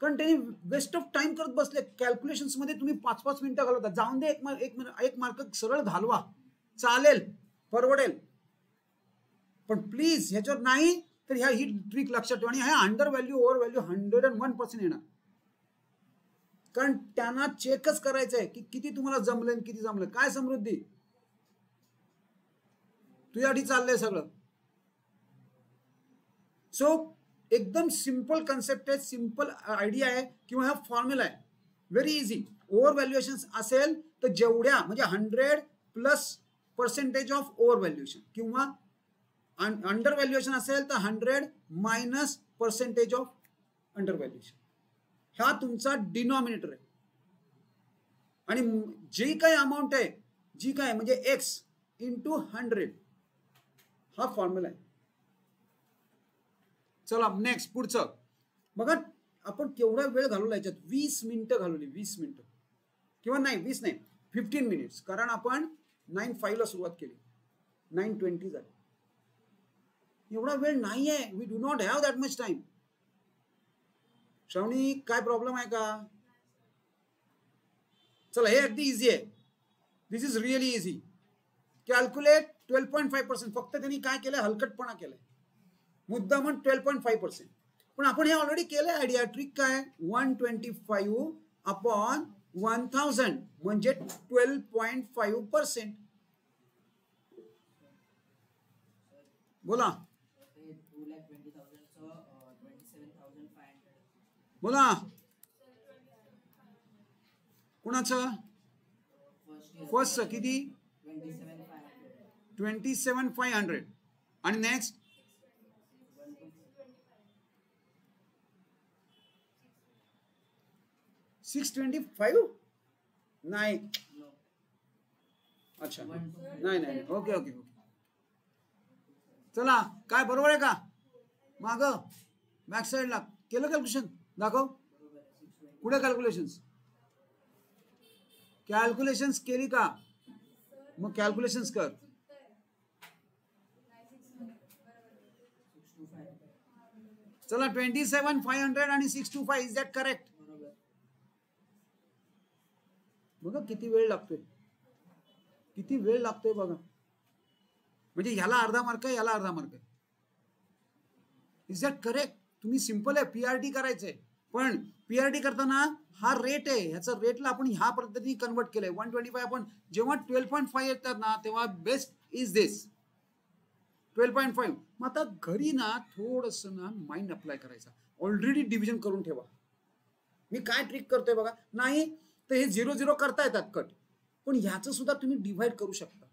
कारण त्यांनी वेस्ट ऑफ टाइम करत बसले. कॅल्क्युलेशन्स मध्ये तुम्ही 5-5 मिनिटं घालवता. जाऊन दे, एक मार्क सरळ घालवा, चालेल, परवडेल. पण प्लीज ह्याच्यावर नाही तर ह्या ही ट्रिक लक्षात ठेवा. आणि ह्या अंडर व्हॅल्यू ओव्हर व्हॅल्यू 101% येणार, कारण त्यांना चेकच करायचंय की किती तुम्हाला जमलं किती जमलं. काय समृद्धी तुझ्यासाठी चाललंय सगळं. सो एकदम सिंपल कन्सेप्ट आहे, सिंपल आयडिया आहे किंवा हा फॉर्म्युला आहे. Very easy. ओव्हर व्हॅल्युएशन असेल तर जेवढ्या म्हणजे 100% ऑफ ओव्हर व्हॅल्युएशन किंवा अंडर व्हॅल्युएशन असेल तर 100% ऑफ अंडर व्हॅल्युएशन. हा तुमचा डिनॉमिनेटर आहे. आणि जी काही अमाऊंट आहे, जी काय म्हणजे x इंटू 100 हा फॉर्म्युला आहे. चला नेक्स्ट पुढचं बघा. आपण केवढा वेळ घालवला याच्यात. 20 मिनिटं घालवली. 20 मिनिटं किंवा नाही 20 नाही 15 मिनिट्स, कारण आपण 9:05 ला सुरुवात केली, 9:20 झाली. एवढा वेळ नाहीये. We do not have that much time. Shravani काय प्रॉब्लेम आहे का. चला हे अगदी इझी आहे. This is really easy. Calculate 12.5%. फक्त त्यांनी काय केलंय, हलकटपणा केलाय. मुद्दा म्हणून 12.5%. पण आपण हे ऑलरेडी केलंय. आयडिया ट्रिक काय 125 अपॉन 1000 म्हणजे 12.5%. बोला बोला. कुणाचं फर्स्ट किती 27,500 आणि नेक्स्ट 625 नाही. अच्छा नाही नाही ओके ओके ओके. चला काय बरोबर आहे का. माग बॅक साईडला केलं कॅल्क्युलेशन दाखव पुढे कॅल्क्युलेशन्स केली का मग कॅल्क्युलेशन्स कर चला 27,500 आणि 625 इज दॅट करेक्ट बघा किती वेळ लागतोय बघा म्हणजे ह्याला अर्धा मार्क आहे याला अर्धा मार्क आहे इज दॅट करेक्ट तुम्ही सिंपल आहे पीआरटी करायचंय पण पीआरटी करताना हा रेट आहे ह्याचा रेटला आपण ह्या पद्धतीने कन्वर्ट केलंय 125 आपण जेव्हा 12.5 येतात ना तेव्हा बेस्ट इज दिस 12.5 मग आता घरी ना थोडस ना माइंड अप्लाय करायचा ऑलरेडी डिव्हिजन करून ठेवा मी काय ट्रिक करतोय बघा नाही तर हे 0-0 करता येतात कट पण ह्याचं सुद्धा तुम्ही डिव्हाइड करू शकता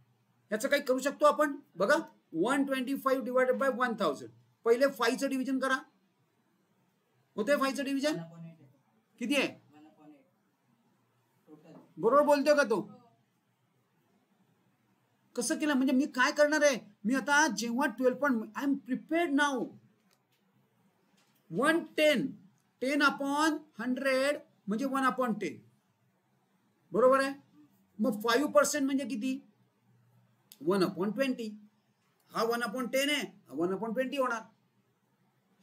ह्याचं काही करू शकतो आपण बघा 125 डिवाइडेड बाय 1000 पहिले 5चं डिव्हिजन करा होते 5चं डिव्हिजन किती आहे बरोबर बोलतोय का तो कसं केलं म्हणजे मी काय करणार आहे मी आता जेव्हा 12 I am prepared now 10 upon 100 म्हणजे 1/10 बरोबर आहे मग 5% म्हणजे किती 1/20 हा 1/10 आहे हा 1/20 होणार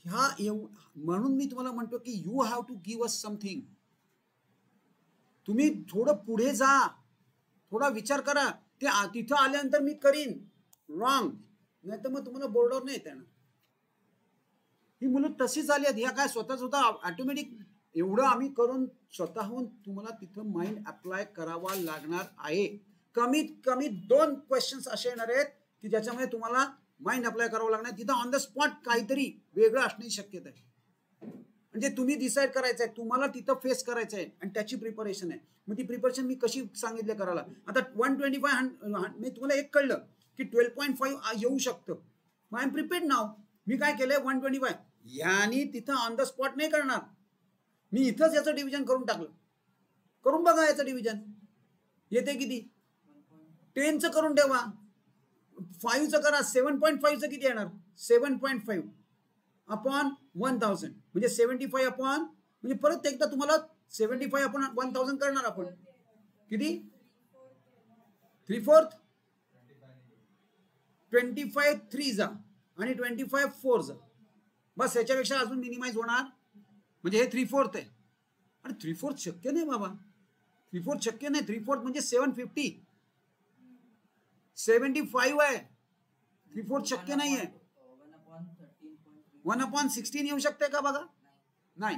ह्या म्हणून मी तुम्हाला म्हणतो की you have to give us something तुम्ही थोडं पुढे जा थोडा विचार करा ते तिथं आल्यानंतर मी करीन रॉंग नाही तर मग तुम्हाला बोर्डवर नाही येत येणार ही मुलं तशीच आली आहेत ह्या काय स्वतः ऑटोमॅटिक एवढं आम्ही करून स्वतःहून तुम्हाला तिथं माइंड अप्लाय करावा लागणार आहे कमीत कमी 2 क्वेश्चन्स असे येणार आहेत की ज्याच्यामध्ये तुम्हाला माइंड अप्लाय करावं लागणार तिथं ऑन द स्पॉट काहीतरी वेगळं असण्याची शक्यता आहे म्हणजे तुम्ही डिसाईड करायचं आहे तुम्हाला तिथं फेस करायचं आहे आणि त्याची प्रिपरेशन आहे मग ती प्रिपरेशन मी कशी सांगितले करायला आता 125 मी तुम्हाला एक कळलं की 12.5 येऊ शकतं मग आय एम प्रिपेअर्ड नाव मी काय केलंय 125 यानी तिथं ऑन द स्पॉट नाही करणार मी इथंच याचं डिव्हिजन करून टाकलं करून बघा याचं डिव्हिजन येते किती 10चं करून ठेवा 5चं करा 7.5चं किती येणार 7.5 अपॉन 1000 म्हणजे 75 अपॉन म्हणजे परत एकदा तुम्हाला 75 अपॉन 1000 करणार आपण किती 3/4 25 3 जा आणि 25 4 जा बस याच्यापेक्षा अजून मिनिमाइज होणार म्हणजे हे 3/4 आहे आणि 3/4 शक्य नाही बाबा 3/4 शक्य नाही 3/4 म्हणजे 750 75 आहे 3/4 शक्य नाही आहे 1/16 येऊ शकते का बघा नाही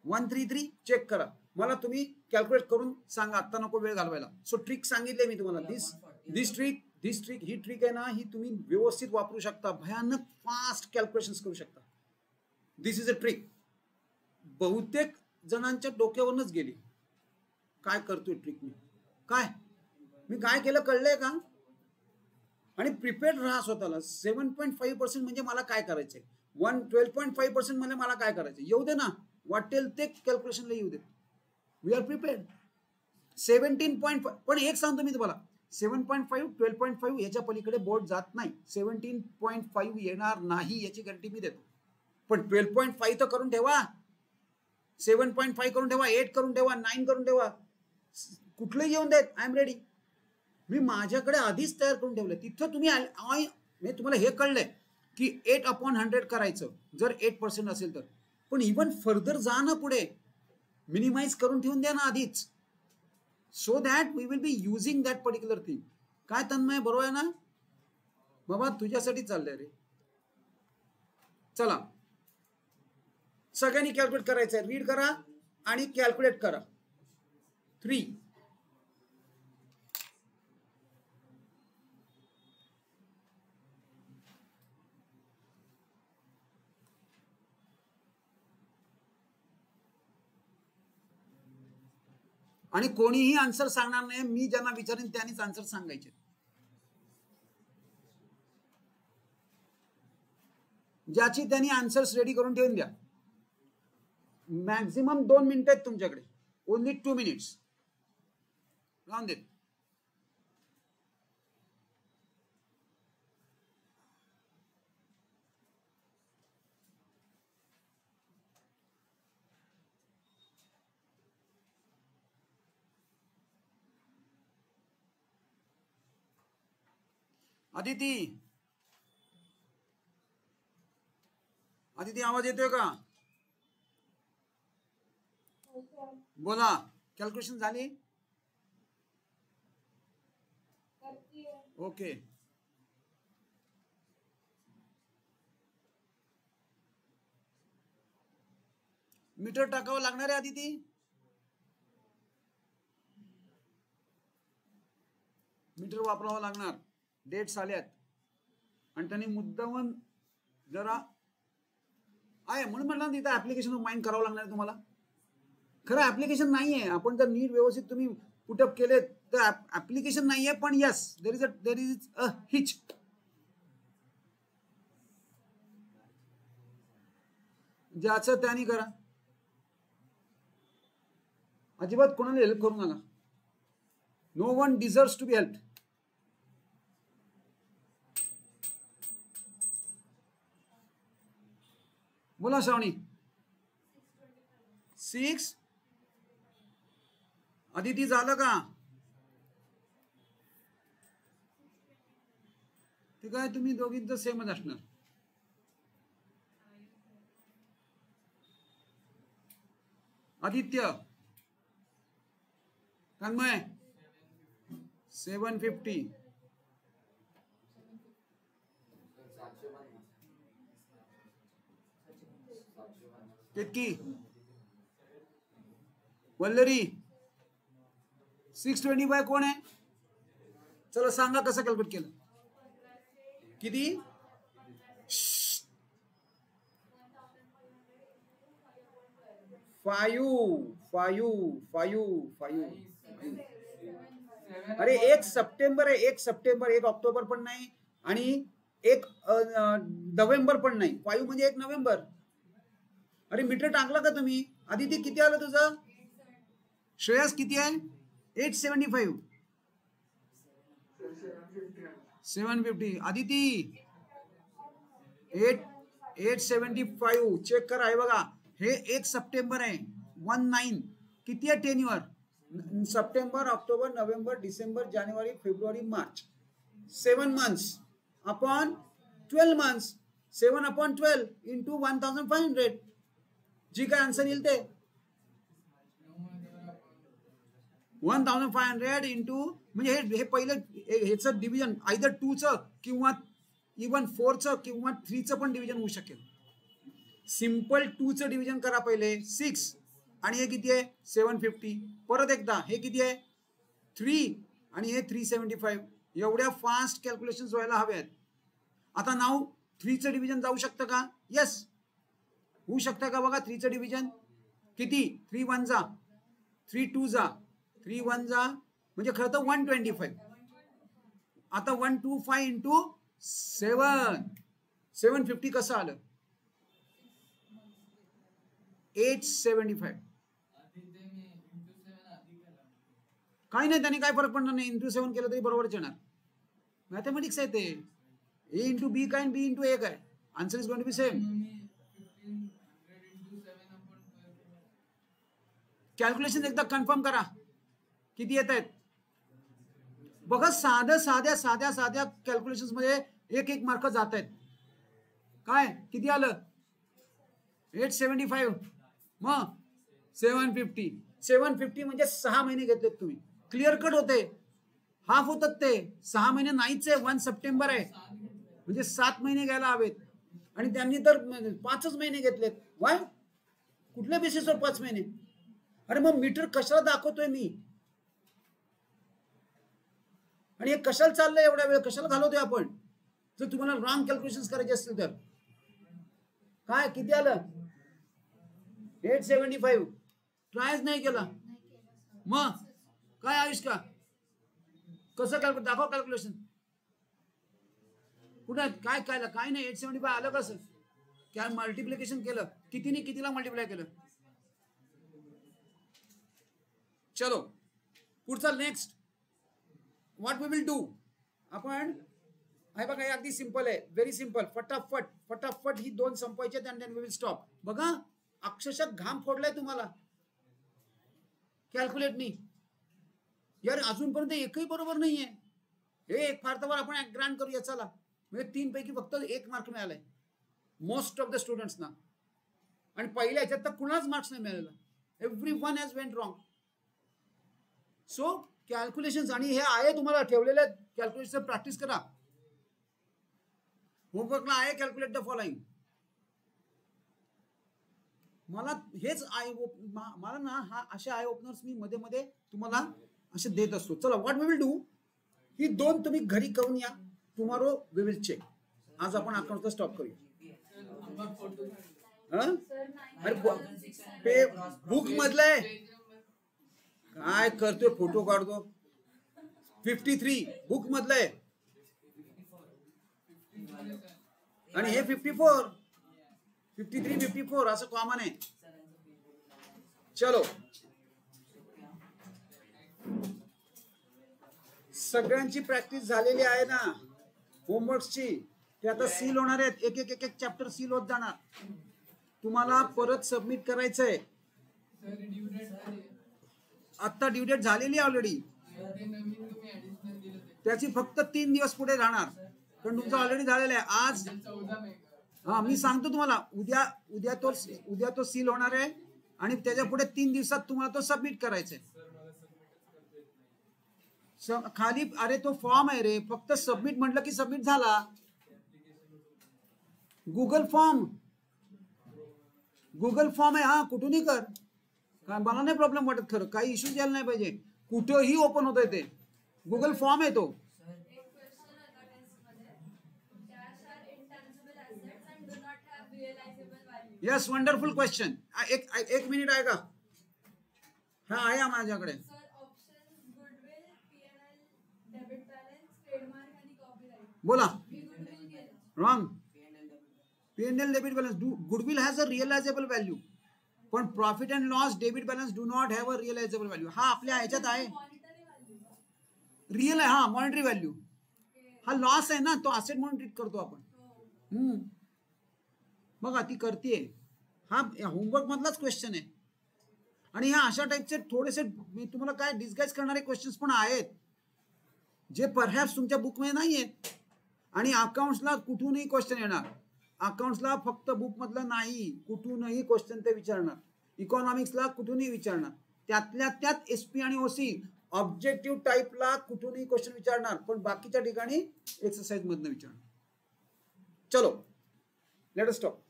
1/133 चेक करा मला तुम्ही कॅल्क्युलेट करून सांगा आता नको वेळ घालवायला सो ट्रिक सांगितले मी तुम्हाला दिस ट्रिक ही ट्रिक आहे ना ही तुम्ही व्यवस्थित वापरू शकता भयानक फास्ट कॅल्क्युलेशन्स करू शकता दिस इज अ ट्रिक बहुतेक जणांच्या डोक्यावरूनच गेली काय करतोय ट्रिक मी काय केलं कळलंय का आणि प्रिपेअर्ड राहा स्वतःला 7.5% म्हणजे मला काय करायचंय 12.5% म्हणजे मला काय करायचंय येऊ दे ना वाटेल ते कॅल्क्युलेशनला येऊ दे वी आर प्रिपेअर्ड 17.5 पण एक सांगतो मी तुम्हाला 7.5 12.5 याच्या पलीकडे बोर्ड जात नाही 17.5 येणार नाही याची गॅरंटी मी देतो पण 12.5 तर करून ठेवा 7.5 करून ठेवा 8 करून ठेवा 9 करून ठेवा कुठलंही येऊन देत आय एम रेडी मी माझ्याकडे आधीच तयार करून ठेवलं तिथं तुम्ही मी तुम्हाला हे कळलंय की 8/100 करायचं जर 8% असेल तर पण इवन फर्दर जा ना पुढे मिनिमाइज करून ठेवून द्या ना आधीच so that we will be using that particular thing काय तन्मय बरोबर आहे ना बाबा तुझ्यासाठी चाललंय रे चला सगळ्यांनी कॅल्क्युलेट करायचंय रीड करा आणि कॅल्क्युलेट करा 3 आणि कोणीही आन्सर सांगणार नाही मी ज्यांना विचारेन त्यांनीच आन्सर सांगायचे ज्याची त्यांनी आन्सर्स रेडी करून ठेवून द्या मॅक्झिमम 2 मिनिटं आहेत तुमच्याकडे ओनली 2 मिनिट्स राहून देत अदिती, अदिती आवाज येतोय का? बोला. कॅल्क्युलेशन झाली? ओके. मीटर टाकावं लागणार आहे अदिती? मीटर वापरावं लागणार. डेट्स आल्यात आणि त्यांनी मुद्दामून जरा आहे म्हणून म्हटलं तिथं ऍप्लिकेशन माइंड करावं लागणार आहे तुम्हाला. खरं ऍप्लिकेशन नाहीये. आपण जर नीट व्यवस्थित तुम्ही पुटअप केले तर ऍप्लिकेशन नाहीये, पण यस देर इज अ हिच. ज्याचं त्याने करा. अजिबात कोणाला हेल्प करू नका. No one deserves to be help. बोला श्रावणी. 6. अदिती झालं का? ते काय तुम्ही दोघींचं सेमच असणार. आदित्य, तन्मय 750. केतकी, वल्लरी 625 कोण आहे? चला सांगा कसं कॅल्क्युलेट केलं. किती? 5. अरे 1 सप्टेंबर आहे. 1 सप्टेंबर, 1 ऑक्टोबर पण नाही आणि 1 नोव्हेंबर पण नाही. 5 म्हणजे 1 नोव्हेंबर. अरे मीटर टाकला का तुम्ही? आदिती किती आलं तुझं? श्रेयस किती आहे? 875. 750. आदिती 875 चेक करा. हे बघा, हे 1 सप्टेंबर आहे. 19 किती आहे tenure? September, October, November, December, जानेवारी, फेब्रुवारी, March. 7 months upon 12 months. 7 upon 12 into 1500. जी काय आन्सर येईल ते 1500 इंटू, म्हणजे हे पहिलं ह्याचं डिव्हिजन आयदर 2चं किंवा इवन 4चं किंवा 3चं पण डिव्हिजन होऊ शकेल. सिंपल 2चं डिव्हिजन करा पहिले 6 आणि हे किती आहे 750. परत एकदा हे किती आहे 3 आणि हे 375. एवढ्या फास्ट कॅल्क्युलेशन व्हायला हव्यात. आता नाव 3चं डिव्हिजन जाऊ शकतं का? यस होऊ शकतं का? बघा 3चं डिव्हिजन किती? 3 1 जा, 3 2 जा, 3 1 जा, म्हणजे खरं तर 125. आता 125 इंटू 750 कसं आलं? 875. काही नाही, त्याने काय फरक पडणार नाही. इंटू 7 केलं तरी बरोबरच येणार. मॅथमॅटिक्स आहे ते. ए इंटू बी काय बी इंटू ए काय, answer is going to be same. Calculation एकदा कन्फर्म करा किती येत आहेत. बघा साध्या कॅल्क्युलेशन मध्ये 1 मार्क जात आहेत. काय किती आलं? 875. मग 750 म्हणजे 6 महिने घेतलेत तुम्ही. क्लिअर कट होते. हाफ होतात ते. 6 महिने नाहीच आहे. 1 सप्टेंबर आहे म्हणजे 7 महिने घ्यायला हवेत आणि त्यांनी तर 5च महिने घेतलेत. वाय? कुठल्या बेसिसवर 5 महिने? अरे मग मीटर कशाला दाखवतोय मी? आणि हे कशाला चाललंय एवढा वेळ? कशाला घालवतोय आपण? जर तुम्हाला रॉंग कॅल्क्युलेशन करायचे असतील तर. काय किती आलं? 875. ट्रायच नाही केला. मग काय आयुष का? कसं कॅल्क्युलेट दाखव कॅल्क्युलेशन. कुठे काय काय काय नाही. 875 आलं कसं? काय मल्टिप्लिकेशन केलं? कितीने कितीला मल्टिप्लाय केलं? चलो पुढचा next what we will do. आपण हे बघा, हे अगदी सिंपल आहे. Very simple. फटाफट ही 2 संपवायचे and then we will stop. बघा अक्षरशः घाम फोडलाय तुम्हाला कॅल्क्युलेटनी. यार अजूनपर्यंत एकही बरोबर नाहीये. हे एक फार तर आपण ग्रांट करूया चला, म्हणजे 3 पैकी फक्त 1 मार्क मिळालाय मोस्ट ऑफ द स्टुडंट्सना, आणि पहिल्या ह्याच्यात तर कुणाच मार्क्स नाही मिळालेला. Everyone has went wrong. So calculations, आणि हे आहे तुम्हाला ठेवलेले कॅल्क्युलेशन, प्रॅक्टिस करा. होमवर्कला आहे कॅल्क्युलेट द फॉलोइंग. मला हेच मला ना हा असे आय ओपनर्स मी मध्ये मध्ये तुम्हाला असे देत असतो. चला, व्हॉट वी विल डू, ही 2 तुम्ही घरी करून या. Tomorrow we will check. आज आपण अकाउंटचा स्टॉप करूया. अरे बुक मधलंय काय करतोय, फोटो काढतो. 53 बुक मधलंय आणि हे 54, 53, 54 असं कॉमन आहे. चलो, सगळ्यांची प्रॅक्टिस झालेली आहे ना होमवर्कची. ते आता सील होणार आहेत, एक एक एक एक चॅप्टर सील होत जाणार. तुम्हाला परत सबमिट करायचंय. आता ड्यू डेट झालेली ऑलरेडी, त्याची फक्त 3 दिवस पुढे राहणार, कारण तुमचं ऑलरेडी झालेलं आहे आज. हा, मी सांगतो तुम्हाला, उद्या तो सील होणार आहे आणि त्याच्या पुढे 3 दिवसात तुम्हाला तो सबमिट करायचा आहे. खाली अरे तो फॉर्म आहे रे, फक्त सबमिट म्हटलं की सबमिट झाला. गुगल फॉर्म आहे, हा कुठूनही कर, काय मला नाही प्रॉब्लेम वाटत. खरं काही इश्यूज यायला नाही पाहिजे, कुठेही ओपन होत आहे ते. गुगल फॉर्म आहे तो. Yes, wonderful question. एक मिनिट आहे का? हा आहे माझ्याकडे. बोला. Wrong. P&L debit balance. Goodwill has a realisable value, पण profit and loss debit balance do not have a realisable value. हा आपल्या ह्याच्यात आहे, रिअल आहे. हा मॉनिटरी व्हॅल्यू. हा लॉस आहे ना, तो असेट म्हणून ट्रीट करतो आपण. बघा ती करतीये. हा होमवर्क मधलाच क्वेश्चन आहे. आणि ह्या अशा टाईपचे थोडेसे मी तुम्हाला काय डिस्गाईज करणारे क्वेश्चन्स पण आहेत, जे परहॅप्स तुमच्या बुकमध्ये नाही आहेत. आणि अकाउंट्सला कुठूनही क्वेश्चन येणार. अकाउंट्सला फक्त बुक मधलं नाही, कुठूनही क्वेश्चन ते विचारणार. इकॉनॉमिक्सला कुठूनही विचारणार. त्यातल्या त्यात SP आणि OC ऑब्जेक्टिव्ह टाईपला कुठूनही क्वेश्चन विचारणार, पण बाकीच्या ठिकाणी एक्सरसाइज मधनं विचारणार. चलो, लेट अस स्टॉप.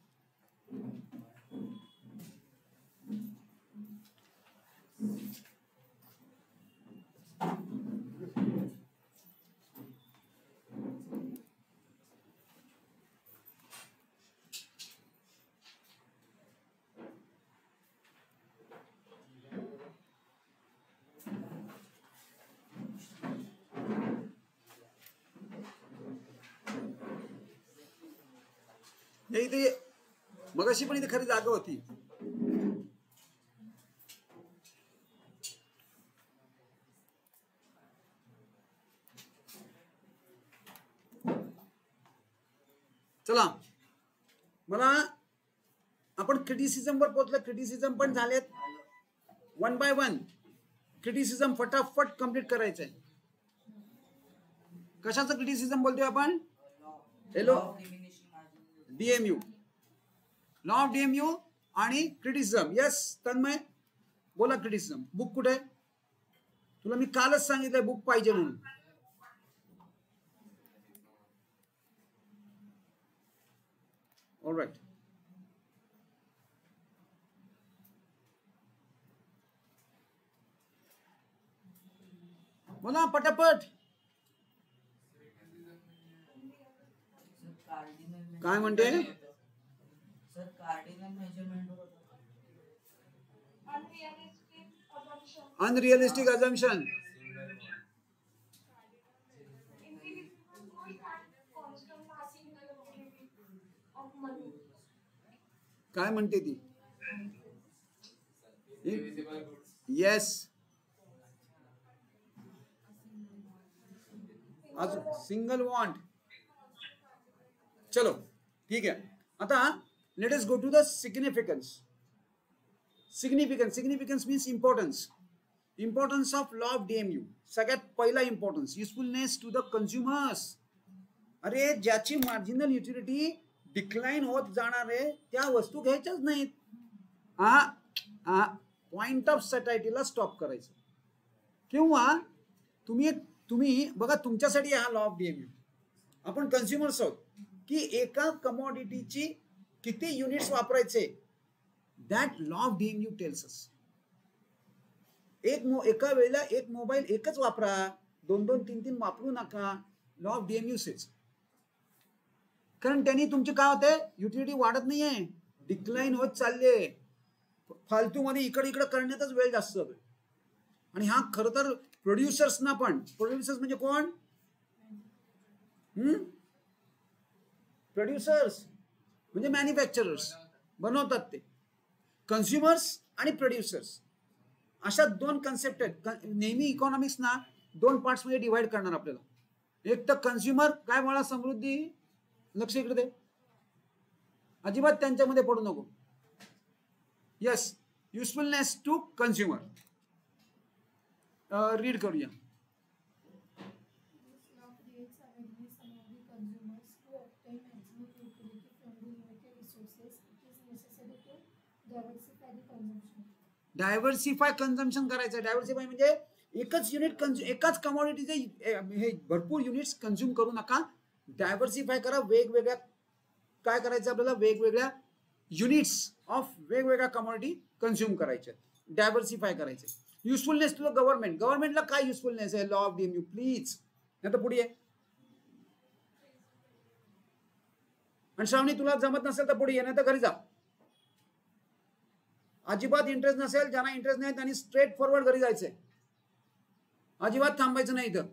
इथे मगाशी पण इथे खरी जागा होती. चला, मला आपण क्रिटिसिझम वर पोहोचलो. क्रिटिसिझम पण झालेत. 1 by 1 क्रिटिसिझम फटाफट कंप्लीट करायचंय. कशाचं क्रिटिसिझम बोलतोय आपण? Hello, DMU, law of DMU आणि क्रिटिसिझम. यस तन्मय, बोला. क्रिटिसिझम बुक कुठे? तुला मी कालच सांगितलंय बुक पाहिजे म्हणून. ऑलराइट, बोला पटापट. काय म्हणते? Unrealistic assumption. काय म्हणते ती? Yes, single want. चलो ठीक है. आता let us go to the significance. Significance means importance. Importance of law of DMU. सगळ्यात पहिला importance, usefulness to the consumers. अरे ज्याची मार्जिनल युटिलिटी डिक्लाइन होत जाणार आहे त्या वस्तू घ्यायच्याच नाहीत. पॉइंट ऑफ सटायटीला स्टॉप करायचं. किंवा तुम्ही बघा, तुमच्यासाठी हा लॉ ऑफ डीएमयू. आपण कन्झ्युमर्स आहोत की एका कमॉडिटीची किती युनिट्स वापरायचे, that law of DMU tells us. एका वेळेला एक मोबाईल एकच वापरा, 2-2, 3-3 वापरू नका. Law of DMU says. कारण त्यांनी तुमचे काय होते, युटिलिटी वाढत नाहीये, डिक्लाइन होत चालले. फालतू मध्ये इकडे करण्यातच वेळ जास्त जातोय. आणि हा खरं तर प्रोड्युसर्सना पण, प्रोड्युसर्स म्हणजे कोण, प्रोड्युसर्स म्हणजे मॅन्युफॅक्चरर्स, बनवतात ते. कन्झ्युमर्स आणि प्रोड्युसर्स अशा दोन कन्सेप्ट आहेत. नेहमी इकॉनॉमिक्स ना 2 पार्ट्स मध्ये डिवाइड करणार आपल्याला. एक तर कन्झ्युमर, काय मला समृद्धी, लक्ष इकडे दे, अजिबात त्यांच्यामध्ये पडू नको. Yes, usefulness to consumer. Read करूया. डायव्हर्सिफाय कन्झम्पशन करायचं. डायव्हर्सिफाय म्हणजे एकच युनिट, एकाच कमॉडिटीचे हे भरपूर युनिट्स कन्झ्युम करू नका. डायव्हर्सिफाय करा. वेगवेगळ्या काय करायचं आपल्याला, वेगवेगळ्या युनिट्स ऑफ वेगवेगळ्या कमॉडिटी कन्झ्युम करायचे, डायव्हर्सिफाय करायचे. Usefulness to the government. गव्हर्नमेंटला काय युजफुलनेस आहे, लॉ ऑफ डीएमयू प्लीज. नाही तर पुढे आहे. आणि श्रावणी तुला जमत नसेल तर पुढे ये, नाही तर घरी जा. अजिबात इंटरेस्ट नसेल, ज्यांना इंटरेस्ट नाही त्यांनी स्ट्रेट फॉरवर्ड घरी जायचंय. अजिबात थांबायचं नाही इथं,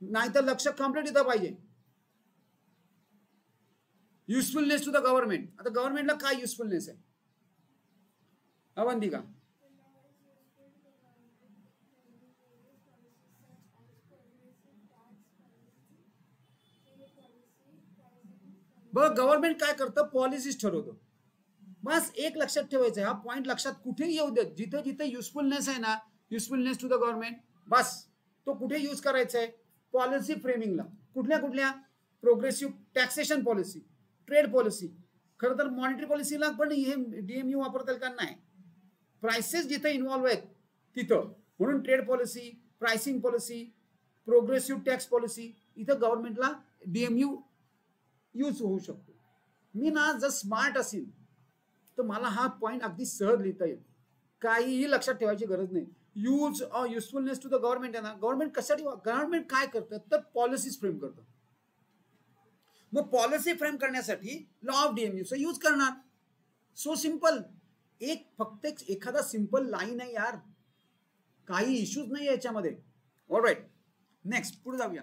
नाहीतर लक्ष कम्प्लीट इथं पाहिजे. Usefulness to the government. आता गव्हर्नमेंटला काय युजफुलनेस आहे, अवंतिका? बघ, गव्हर्नमेंट काय करतं, पॉलिसीज ठरवतं. बस एक लक्षात ठेवायचं, हा पॉइंट लक्षात कुठेही येऊ देत. जिथे जिथे युजफुलनेस आहे ना, युजफुलनेस टू द गव्हर्नमेंट, बस तो कुठे यूज करायचा आहे, पॉलिसी फ्रेमिंगला. कुठल्या progressive taxation policy, trade policy. खरं तर मॉनिटरी पॉलिसीला पण हे डीएमयू वापरता का नाही. प्राइसेस जिथे इन्व्हॉल्व आहेत तिथं, म्हणून trade policy, pricing policy, progressive tax policy, इथं गव्हर्नमेंटला डीएमयू यूज होऊ शकतो. मी ना जर स्मार्ट असेल तर मला हा पॉइंट अगदी सहज लिहिता येईल, काहीही लक्षात ठेवायची गरज नाही. युजफुलनेस टू द गव्हर्नमेंट आहे ना, गव्हर्नमेंट कशासाठी, गव्हर्नमेंट काय करतं तर पॉलिसीज फ्रेम करतं. मग पॉलिसी फ्रेम करण्यासाठी लॉ ऑफ डीएमयूचा यूज करणार. So simple. फक्त एखादा सिंपल लाईन आहे यार, काही इश्यूज नाही याच्यामध्ये. ऑलराईट, नेक्स्ट पुढे जाऊया.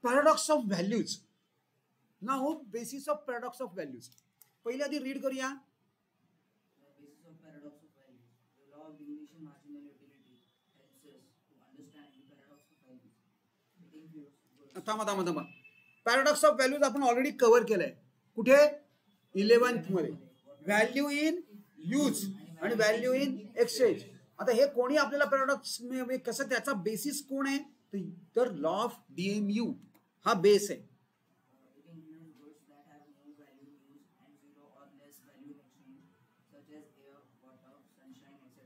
Paradox of values. Now basis of paradox of values. पहिले आधी रीड करूया. Basis of paradox of values. The law of diminishing marginal utility helps us to understand the paradox of values. It includes थांबा. पॅराडॉक्स ऑफ व्हॅल्यूज आपण ऑलरेडी कव्हर केलंय. कुठे, 11th मध्ये. व्हॅल्यू इन यूज आणि व्हॅल्यू इन एक्सचेंज. आता हे कोणी आपल्याला पॅराडॉक्स कसं, त्याचा बेसिस कोण आहे तर लॉ ऑफ डीएमयू हा बेस आहे. it includes goods that have no value in use and zero or less value in exchange, such as air, water, sunshine, etc.,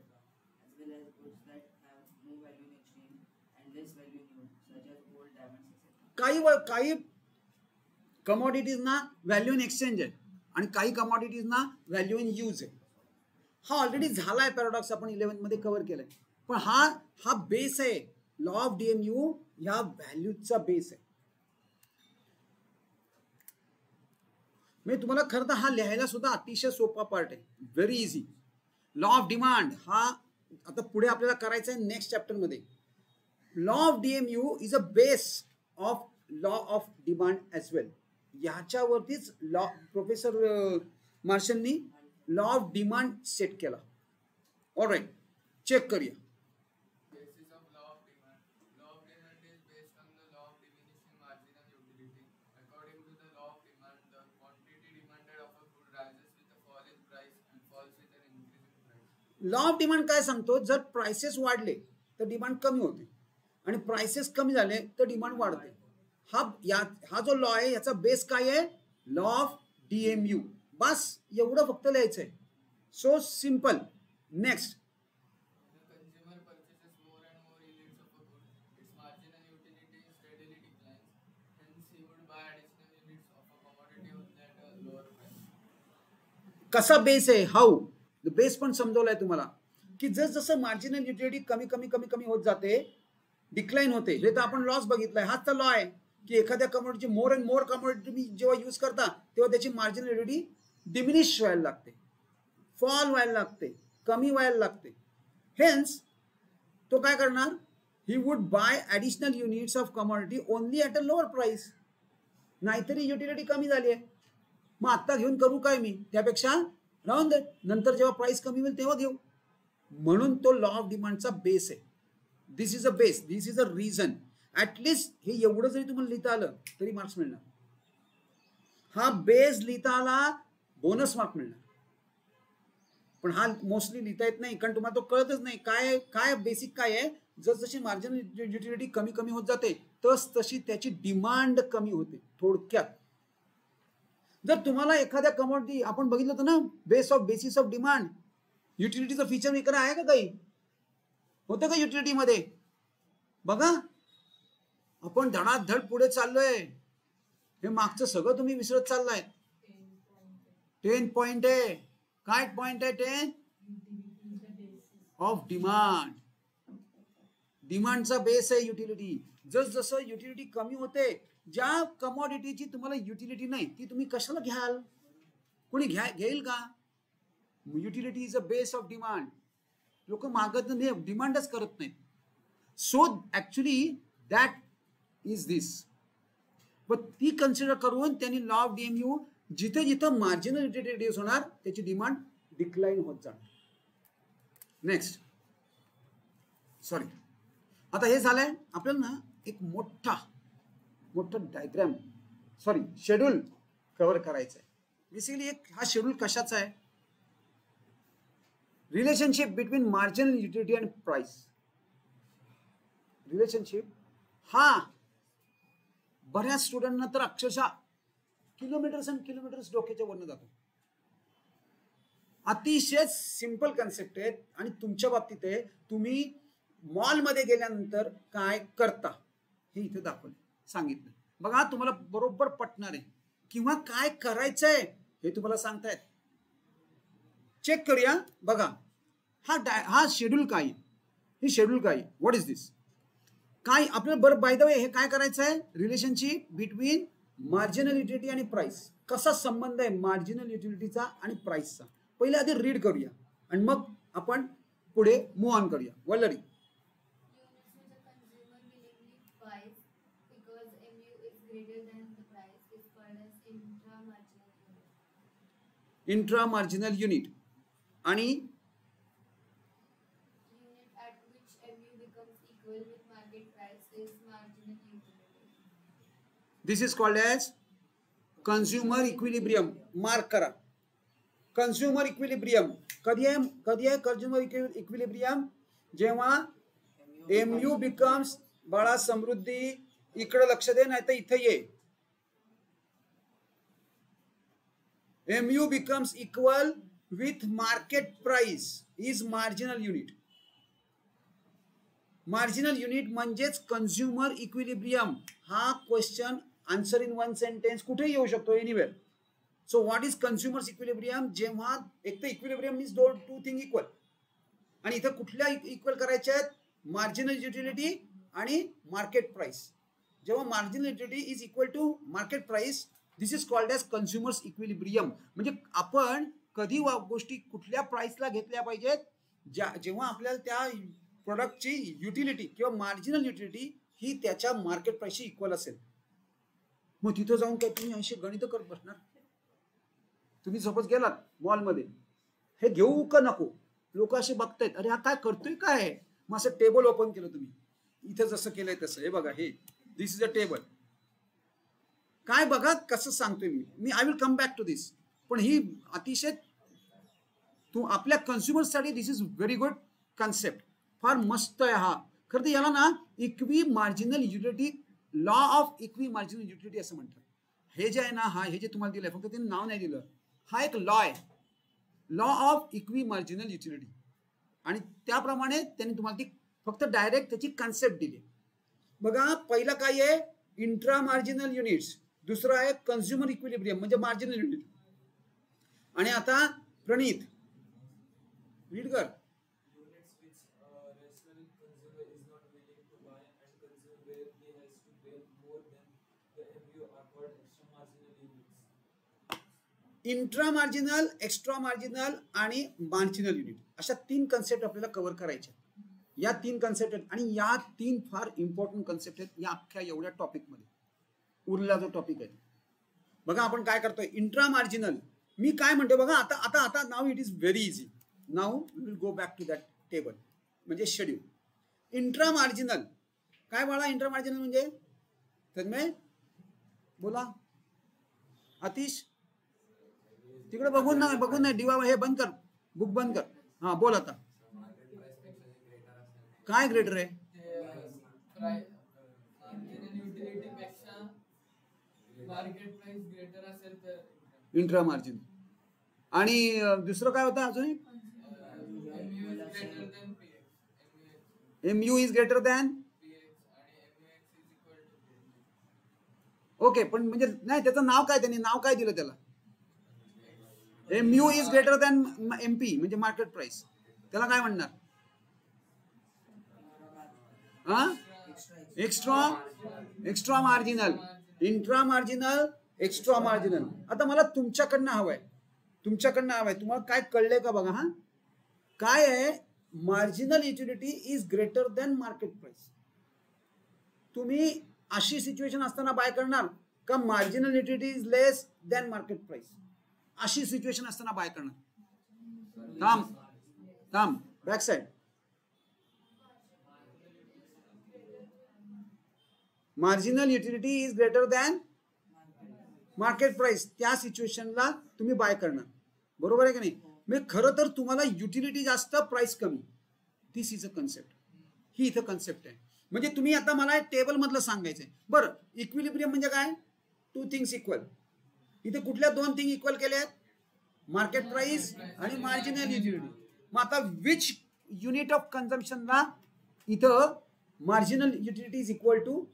as well as goods that have no value in exchange and less value in use, such as gold, diamonds, etc. काही कमॉडिटीज ना व्हॅल्यू इन एक्सचेंज आहे आणि काही कमॉडिटीज ना व्हॅल्यू इन यूज आहे. हा ऑलरेडी झालाय पॅराडॉक्स, आपण 11th मध्ये कव्हर केलाय. पण हा बेस आहे. लॉ ऑफ डीएमयू ह्या व्हॅल्यूजचा बेस आहे. म्हणजे तुम्हाला खरं तर हा लिहायला सुद्धा अतिशय सोपा पार्ट आहे, very easy. Law of demand हा आता पुढे आपल्याला करायचा आहे नेक्स्ट चॅप्टर मध्ये. Law of DMU is a base of law of demand as well. ह्याच्यावरतीच प्रोफेसर मार्शलनी लॉ ऑफ डिमांड सेट केला. ऑलराईट, चेक करूया. Basis of law of demand. Law of demand is based on the law of diminishing marginal utility. According to the law of demand, the quantity demanded of a good rises with a fall in price and falls with an increase in price. Law of demand काय सांगतो, जर प्राइसेस वाढले तर डिमांड कमी होते आणि प्राइसेस कमी झाले तर डिमांड वाढते. हा जो लॉ आहे याचा बेस काय आहे, लॉ ऑफ DMU. बस एवढं फक्त लिहायचंय. So simple. Next. The consumer purchases more and more units of a good. Its marginal utility steadily declines. Hence, he would buy additional units of a commodity only at a lower price. कसा बेस आहे, हाऊ बेस पण समजवलाय तुम्हाला की जसं मार्जिनल युटिलिटी कमी कमी कमी कमी होत जाते, डिक्लाइन होते. हे तर आपण लॉस बघितलाय. हाच तर लॉ आहे की एखाद्या कमोडिटीची मोर अँड मोर कमोडिटी तुम्ही जेव्हा यूज करता तेव्हा त्याची मार्जिनल युटिलिटी डिमिनिश व्हायला लागते, फॉल व्हायला लागते, कमी व्हायला लागते. हेन्स तो काय करणार, he would buy additional units of commodity only at a lower price. नाहीतरी युटिलिटी कमी झाली आहे, मग आत्ता घेऊन करू काय मी, त्यापेक्षा राहून दे, नंतर जेव्हा प्राइस कमी होईल तेव्हा घेऊ. म्हणून तो लॉ ऑफ डिमांडचा बेस आहे. This is a base, this is a reason. At least हे एवढं जरी तुम्हाला लिहिता आलं तरी मार्क्स मिळणार. हा बेस लिहिता आला बोनस मार्क मिळणार, पण हा मोस्टली लिहिता येत नाही कारण तुम्हाला तो कळतच नाही काय काय बेसिक काय आहे. जशी मार्जिनल युटिलिटी कमी कमी होत जाते तशी त्याची डिमांड कमी होते. थोडक्यात जर तुम्हाला एखाद्या कमोडिटी आपण बघितलं होतं ना, बेसिस ऑफ डिमांड, युटिलिटीचं फीचर इकडे आहे का, काही होतं का युटिलिटी मध्ये? बघा आपण धडाधड पुढे चाललोय, हे मागचं सगळं तुम्ही विसरत चाललाय. 10 पॉइंट आहे. काय पॉइंट आहे? 10 ऑफ डिमांड. डिमांडचा बेस आहे युटिलिटी. जसं युटिलिटी कमी होते, ज्या कमोडिटीची तुम्हाला युटिलिटी नाही ती तुम्ही कशाला घ्याल, कोणी घेईल का? Utility is a base of demand. लोक मागत नाही, डिमांडच करत नाहीत. सो ऍक्च्युली दॅट इज दिस. पण ती कन्सिडर करून त्यांनी लॉ ऑफ DMU जिथे जिथं मार्जिनल युटिलिटी रिड्यूस होणार त्याची डिमांड डिक्लाइन होत जाणार. नेक्स्ट. सॉरी, आता हे झालंय आपल्याला ना एक मोठा डायग्राम, सॉरी शेड्यूल कव्हर करायचा आहे. बेसिकली हा शेड्यूल कशाचा आहे, relationship between marginal utility and price. Relationship हा बऱ्याच स्टुडंटना तर अक्षरशः किलोमीटर्स अँड किलोमीटर्स डोक्याच्या वरनं जातो. अतिशय सिंपल कन्सेप्ट आहे आणि तुमच्या बाबतीत आहे. तुम्ही मॉलमध्ये गेल्यानंतर काय करता हे इथे दाखवलं, सांगितलं. बघा तुम्हाला बरोबर पटणार आहे किंवा काय करायचंय हे तुम्हाला सांगतायत. चेक करूया. बघा हा शेड्यूल काय, हे शेड्यूल काय, व्हॉट इज दिस, काय आपल्याला बरं. बाय द वे हे काय करायचं आहे, रिलेशनशिप बिटवीन मार्जिनल युटिलिटी आणि प्राइस. कसा संबंध आहे मार्जिनल युटिलिटीचा आणि प्राइसचा, पहिले आधी रीड करूया आणि मग आपण पुढे मूव्ह ऑन करूया. वल्लरी. इंट्रा मार्जिनल युनिट आणि this is called as consumer equilibrium. Mark करा. कंज्युमर इक्विलिब्रियम कधी आहे कंज्युमर इक्विलिब्रियम, जेव्हा MU बिकम्स, बाळा समृद्धी इकडे लक्ष दे नाही तर इथे ये, MU becomes equal with market price is marginal unit. Marginal unit म्हणजेच कंझ्युमर इक्विलिब्रियम. हा question answer in one sentence कुठे येऊ शकतो, anywhere. So what is consumers equilibrium, जेव्हा एक तर equilibrium means two thing equal आणि इथं कुठल्या इक्वल करायच्या आहेत, मार्जिनल युटिलिटी आणि मार्केट प्राइस. जेव्हा marginal utility is equal to market price, this is called as consumers equilibrium. म्हणजे आपण कधी गोष्टी कुठल्या प्राइसला घेतल्या पाहिजेत, जेव्हा आपल्याला त्या प्रोडक्टची युटिलिटी किंवा मार्जिनल युटिलिटी ही त्याच्या मार्केट प्राइसशी इक्वल असेल. मग तिथं जाऊन काय तुम्ही अशी गणित करत बसणार? तुम्ही सपोज गेलात मॉलमध्ये, हे घेऊ का नको, लोक असे बघतायत, अरे हा काय करतोय काय. मग असं टेबल ओपन केलं तुम्ही, इथं जसं केलंय तसं, हे बघा, हे दिस इज अ टेबल. काय बघा कसं सांगतोय मी I will come back to this. पण ही अतिशय तू आपल्या कन्झ्युमरसाठी this is very good concept, फार मस्त आहे हा. खरं तर याला ना equi marginal utility, law of equi marginal utility असं म्हणतात. हे जे आहे ना, हा हे जे तुम्हाला दिलंय फक्त त्यांनी नाव नाही दिलं, हा एक लॉ आहे, law of equi marginal utility. आणि त्याप्रमाणे त्यांनी तुम्हाला ती फक्त डायरेक्ट त्याची कन्सेप्ट दिली. बघा पहिला काय आहे, इंट्रा मार्जिनल युनिट्स, दुसरं आहे कन्झ्युमर इक्विलिब्रियम म्हणजे मार्जिनल युनिट. आणि आता प्रणित रीड कर. इंट्रा मार्जिनल, एक्स्ट्रा मार्जिनल आणि मार्जिनल युनिट अशा 3 कन्सेप्ट आपल्याला कव्हर करायचे. या 3 कन्सेप्ट आहेत आणि या 3 फार इम्पॉर्टंट कन्सेप्ट आहेत या अख्ख्या एवढ्या टॉपिकमध्ये. उरला जो टॉपिक आहे बघा आपण काय करतोय. इंट्रा मार्जिनल मी काय म्हणतो बघा, आता आता आता now it is very easy. Now we will go back to that table म्हणजे शेड्यूल. इंट्रा मार्जिनल काय बाळा, इंट्रा मार्जिनल म्हणजे तन्मय बोला, आतिश तिकडे बघून नाही दिवा हे बंद कर, बुक बंद कर. हा बोल आता. काय ग्रेटर आहे, इंट्रा मार्जिन. आणि दुसरं काय होतं अजून, MU is greater than. Okay पण म्हणजे नाही त्याचं नाव काय, त्यांनी नाव काय दिलं त्याला, MU is greater than MP म्हणजे मार्केट प्राइस. त्याला काय म्हणणार, extra marginal, intra marginal, extra marginal. आता मला तुमच्याकडनं हवंय, तुम्हाला काय कळलंय का बघा. हा काय आहे, marginal utility is greater than market price. तुम्ही अशी सिच्युएशन असताना बाय करणार का marginal utility is less than market price, अशी सिच्युएशन असताना बाय करणार. थांब back side. Marginal utility is greater than market price, त्या सिच्युएशनला तुम्ही बाय करणार. बरोबर आहे का नाही. म्हणजे खरं तर तुम्हाला युटिलिटी जास्त प्राइस कमी, दिस इज अ कन्सेप्ट. ही इथं कन्सेप्ट आहे. म्हणजे तुम्ही आता मला टेबल मधलं सांगायचंय. बरं इक्विलिब्रियम म्हणजे काय, 2 थिंग्स इक्वल. इथे कुठल्या 2 थिंग इक्वल केल्या आहेत, मार्केट प्राइस आणि मार्जिनल युटिलिटी. मग आता विच युनिट ऑफ कन्झम्पशनला इथं marginal utility is equal to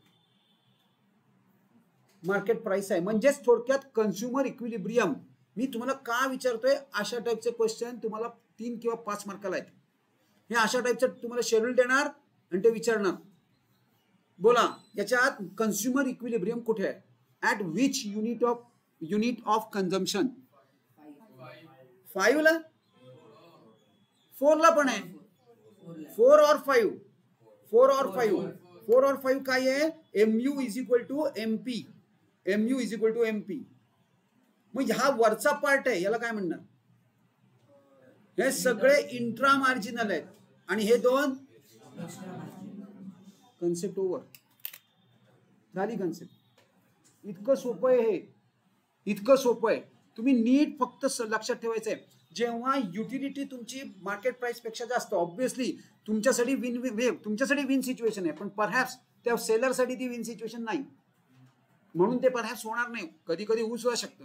market price आहे. म्हणजेच थोडक्यात कन्झ्युमर इक्विलिब्रियम. मी तुम्हाला का विचारतोय, अशा टाइपचे क्वेश्चन तुम्हाला 3 किंवा 5 मार्काला आहेत. हे अशा टाइपचं तुम्हाला शेड्यूल देणार आणि ते विचारणार. बोला याच्यात कन्झ्युमर इक्विलिब्रियम कुठे आहे, at which unit of consumption. 5 ला, 4 ला पण आहे, 4 और 5, 4 और 5, 4 और 5 काय आहे, MU is equal to MP, MU is equal to MP. मग हा वरचा पार्ट आहे याला काय म्हणणार, हे सगळे इंट्रा मार्जिनल आहेत आणि हे 2 कन्सेप्ट ओव्हर झाली. कन्सेप्ट इतकं सोपं आहे, हे इतकं सोपं आहे. तुम्ही नीट फक्त लक्षात ठेवायचं आहे, जेव्हा युटिलिटी तुमची मार्केट प्राइस पेक्षा जास्त, ऑब्विसली तुमच्यासाठी विन सिच्युएशन आहे, पण परहॅप्स त्या सेलरसाठी ती विन सिच्युएशन नाही, म्हणून ते परहॅप्स होणार नाही. कधी कधी होऊ सुद्धा शकतं.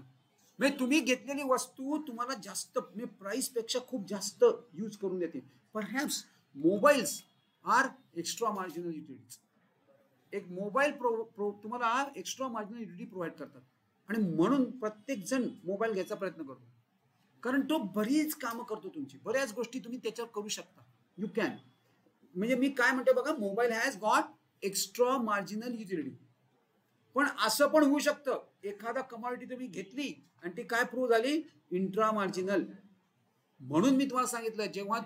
म्हणजे तुम्ही घेतलेली वस्तू तुम्हाला जास्त प्राइस पेक्षा खूप जास्त यूज करून देते. Perhaps mobiles are extra marginal utilities. एक मोबाईल तुम्हाला एक्स्ट्रा मार्जिनल युटिलिटी प्रोव्हाइड करतात आणि म्हणून प्रत्येक जण मोबाईल घ्यायचा प्रयत्न करतो, कारण तो बरीच कामं करतो. तुमची बऱ्याच गोष्टी तुम्ही त्याच्यावर करू शकता. You can. म्हणजे मी काय म्हणते बघा, mobile has got extra marginal utility. पण असं पण होऊ शकतं, एखादा कमॉडिटी तुम्ही घेतली आणि ती काय प्रूव्ह झाली, इंट्रा मार्जिनल. म्हणून मी तुम्हाला सांगितलं, जेव्हा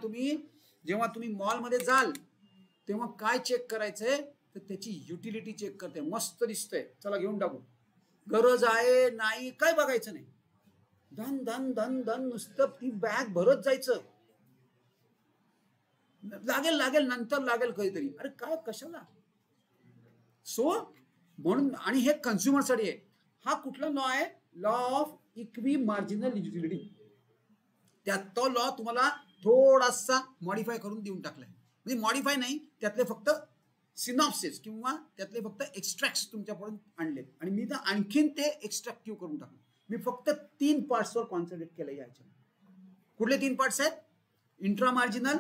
तुम्ही मॉलमध्ये जाल तेव्हा काय चेक करायचंय, तर त्याची युटिलिटी चेक करते. मस्त दिसतंय, चला घेऊन टाकू, गरज आहे नाही काय बघायचं नाही, धन धन धन धन नुसतं ती बॅग भरत जायचं. लागेल नंतर लागेल कधीतरी, अरे काय कशाला. सो म्हणून, आणि हे कन्झ्युमर साठी आहे. हा कुठला लॉ आहे, law of equi marginal utility. त्यात तो लॉ तुम्हाला थोडासा मॉडिफाय करून देऊन टाकलाय. म्हणजे मॉडिफाय नाही, त्यातले फक्त सिनॉप्सिस किंवा त्यातले फक्त एक्स्ट्रॅक्ट तुमच्यापर्यंत आणले आणि मी तर आणखीन ते एक्स्ट्रॅक्टिव्ह करून टाकलं. मी फक्त 3 पार्ट्सवर कॉन्सन्ट्रेट केलं याच्या. कुठले 3 पार्ट्स आहेत? इंट्रा मार्जिनल,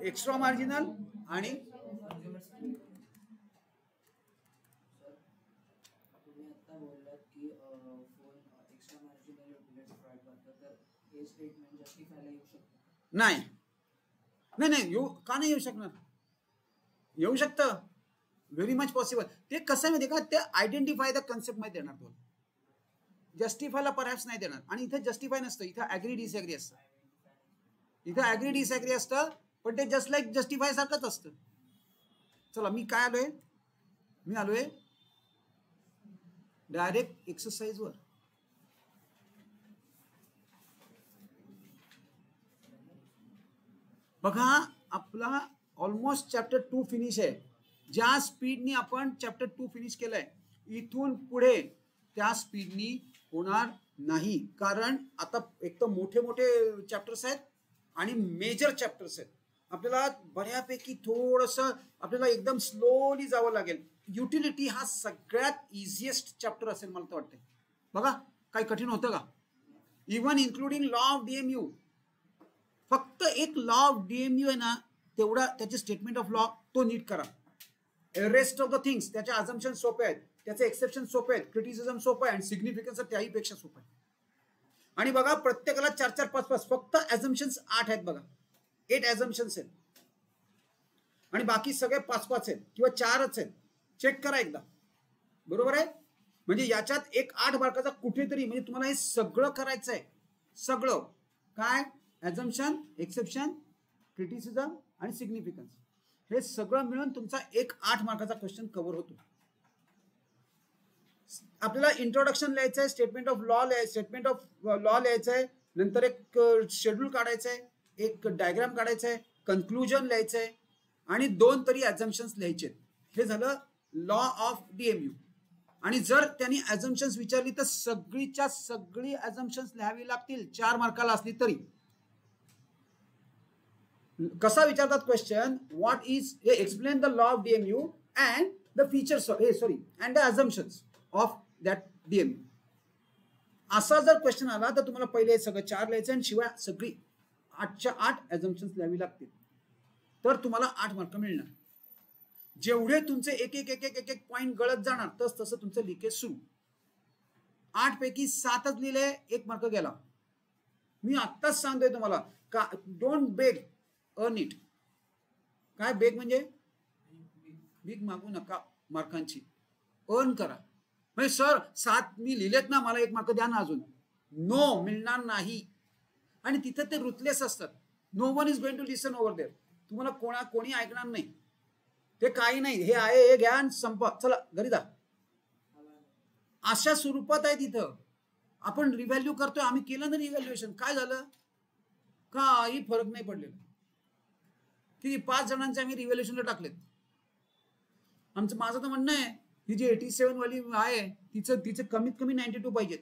एक्स्ट्रा मार्जिनल आणि तुम्ही आता बोललात की phone extra marginal utilities provide करतो, तर हे स्टेटमेंट जस्टिफायला येऊ शकतं? नाही नाही नाही येऊ का नाही येऊ शकणार? येऊ शकतं, व्हेरी मच पॉसिबल. ते कसं माहिती का, ते आयडेंटिफाय द कन्सेप्ट मध्ये देणार तुम्हाला, जस्टिफायला परहॅप्स नाही देणार. आणि इथे जस्टिफाय नसतं, इथं ऍग्री डिसऍग्री असतं. इथं ऍग्री डिसऍग्री असतं, पण ते जस्ट लाईक जस्टिफाय सारखंच असतं. चला मी काय आलोय, मी आलोय डायरेक्ट एक्सरसाइज वर. बघा आपला ऑलमोस्ट चॅप्टर 2 फिनिश आहे. ज्या स्पीडनी आपण चॅप्टर 2 फिनिश केलंय, इथून पुढे त्या स्पीडनी होणार नाही. कारण आता एक तर मोठे मोठे चॅप्टर्स आहेत आणि मेजर चॅप्टर्स आहेत. आपल्याला बऱ्यापैकी थोडंसं आपल्याला एकदम स्लोली जावं लागेल. युटिलिटी हा सगळ्यात इझिएस्ट चॅप्टर असेल मला तर वाटतंय. बघा काही कठीण होतं का? Even including law of DMU. फक्त एक लॉ ऑफ डीएमयू आहे ना, तेवढा त्याचे स्टेटमेंट ऑफ लॉ तो नीट करा. रेस्ट ऑफ द थिंग्स त्याचे अझम्पशन सोपे आहेत, त्याचे एक्सेप्शन सोपे आहेत, क्रिटिसिझम सोपं आहे आणि सिग्निफिकन्स त्याही पेक्षा सोपं आहे. आणि बघा प्रत्येकाला 4-4, 5-5 फक्त अझम्पशन्स 8 आहेत. बघा 8 अझम्पशन्स आहेत आणि बाकी सगळे 5-5 आहेत किंवा 4च आहेत. चेक करा एकदा, बरोबर आहे? म्हणजे याच्यात एक 8 मार्काचा कुठेतरी, म्हणजे तुम्हाला हे सगळं करायचं आहे. सगळं काय? अझम्पशन, एक्सेप्शन, क्रिटिसिझम आणि सिग्निफिकन्स, हे सगळं मिळून तुमचा एक 8 मार्काचा क्वेश्चन कव्हर होतो. आपल्याला इंट्रोडक्शन लिहायचं आहे, स्टेटमेंट ऑफ लॉ लिहायचं आहे, नंतर एक शेड्यूल काढायचं आहे, एक डायग्राम काढायचं आहे, कन्क्लुजन लिहायचं आहे आणि 2 तरी अझम्पशन्स लिहायचे. हे झालं लॉ ऑफ डीएमयू. आणि जर त्यांनी अझम्पशन्स विचारली तर सगळीच्या सगळी अझम्पशन्स लिहावी लागतील 4 मार्काला असली तरी. कसा विचारतात question? What is, explain the law of DMU and the features and the assumptions of that DMU. असा जर क्वेश्चन आला तर तुम्हाला पहिले सगळं 4 लिहायचं आणि शिवाय सगळी 8च्या 8 अझम्पशन्स लिहावी लागतील, तर तुम्हाला 8 मार्क मिळणार. जेवढे तुमचे एक एक पॉइंट गळत जाणार तसं तुमचं लिकेज सुरू. 8 पैकी 7च लिहिले, 1 मार्क गेला. मी आत्ताच सांगतोय तुम्हाला का, डोंट बेग, अर्न इट. काय बेग म्हणजे? भीक मागू नका मार्कांची, अर्न करा. म्हणजे सर 7 मी लिहिलेत ना, मला 1 मार्क द्या ना अजून. नो, मिळणार नाही. आणि तिथं ते रुथलेस असतात. No one is going to listen over there. तुम्हाला कोणी ऐकणार नाही. ते काही नाही, हे आहे हे घ्या आणि संपा, चला घरी जा, अशा स्वरूपात आहे तिथं. आपण रिव्हॅल्यू करतोय, आम्ही केलं ना रिव्हॅल्युएशन, काय झालं? काही फरक नाही पडलेला. किती 5 जणांचे आम्ही रिव्हॅल्युएशनला टाकलेत. माझं तर म्हणणं आहे, ही जी 87 वाली आहे तिचं कमीत कमी 92 पाहिजेत.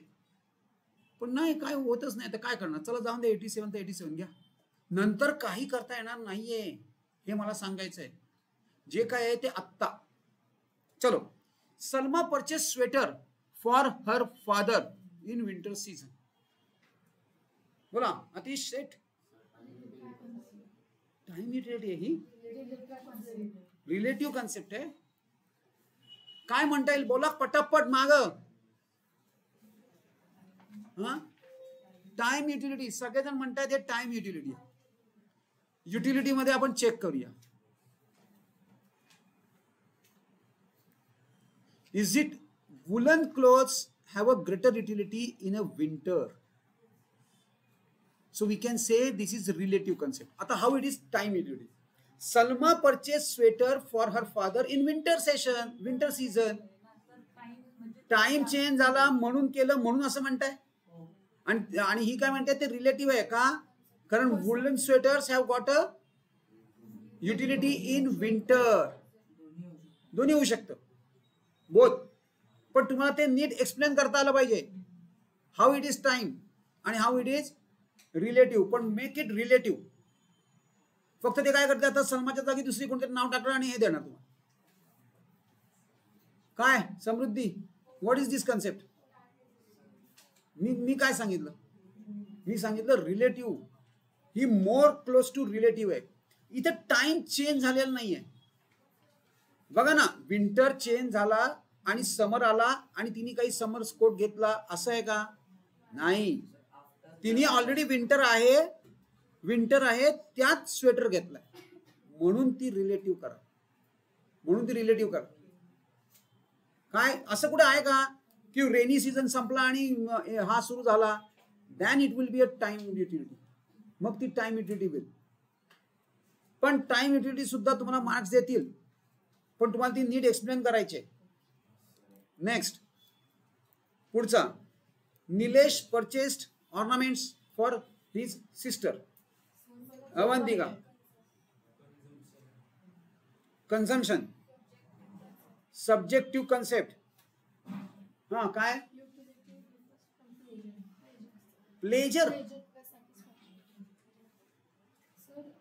पण नाही, काय होतच नाही. तर काय करणार? चला जाऊन दे, 87 तर 87 घ्या. नंतर काही करता येणार नाहीये, हे मला सांगायचं आहे. जे काय आहे ते आत्ता. चलो, Salma purchase sweater for her father in winter season. बोला आतिश सेठ. टाइम युटिलिटी आहे ही, रिलेटिव्ह कॉन्सेप्ट आहे. काय म्हणता येईल? बोला पटापट माग. टाइम युटिलिटी सगळेजण म्हणतात हे टाइम युटिलिटी. युटिलिटी मध्ये आपण चेक करूया. Is it woolen clothes have a greater utility in a winter? So we can say this is a relative concept. Ata how it is time utility. Salma purchased sweater for her father in winter season. Time change झाला म्हणून केलं, म्हणून असं म्हणताय. आणि ही काय म्हणते ते रिलेटिव्ह आहे का? कारण woolen sweaters have got a utility in winter. दोन्ही होऊ शकतं, बोथ. पण तुम्हाला ते नीट एक्सप्लेन करता आलं पाहिजे. हाऊ इट इज टाइम आणि हाऊ इट इज रिलेटिव्ह, पण मेक इट रिलेटिव्ह. फक्त ते काय करते आता सलमाच्या जागी दुसरी कोणतरी नाव टाकलं आणि हे देणार तुम्हाला. काय Samruddhi, what is this concept? मी काय सांगितलं? मी सांगितलं रिलेटिव्ह ही मोर क्लोज टू रिलेटिव्ह आहे. इथे टाइम चेंज झालेला नाहीये. बघा ना, विंटर चेंज झाला आणि समर आला आणि तिने काही समर कोट घेतला असं आहे का? नाही, तिने ऑलरेडी विंटर आहे त्यात स्वेटर घेतलाय, म्हणून ती रिलेटिव्ह करा. काय असं कुठे आहे का की रेनी सीझन संपला आणि हा सुरू झाला, than it will be a time utility, मग ती टाइम युटिलिटी होईल. पण टाइम युटिलिटी सुद्धा तुम्हाला मार्क्स देतील, पण तुम्हाला ती नीट एक्सप्लेन करायचे. नेक्स्ट पुढचा, Nilesh purchased ornaments for his sister. Avantika, consumption, subjective concept. हा काय? प्लेजर.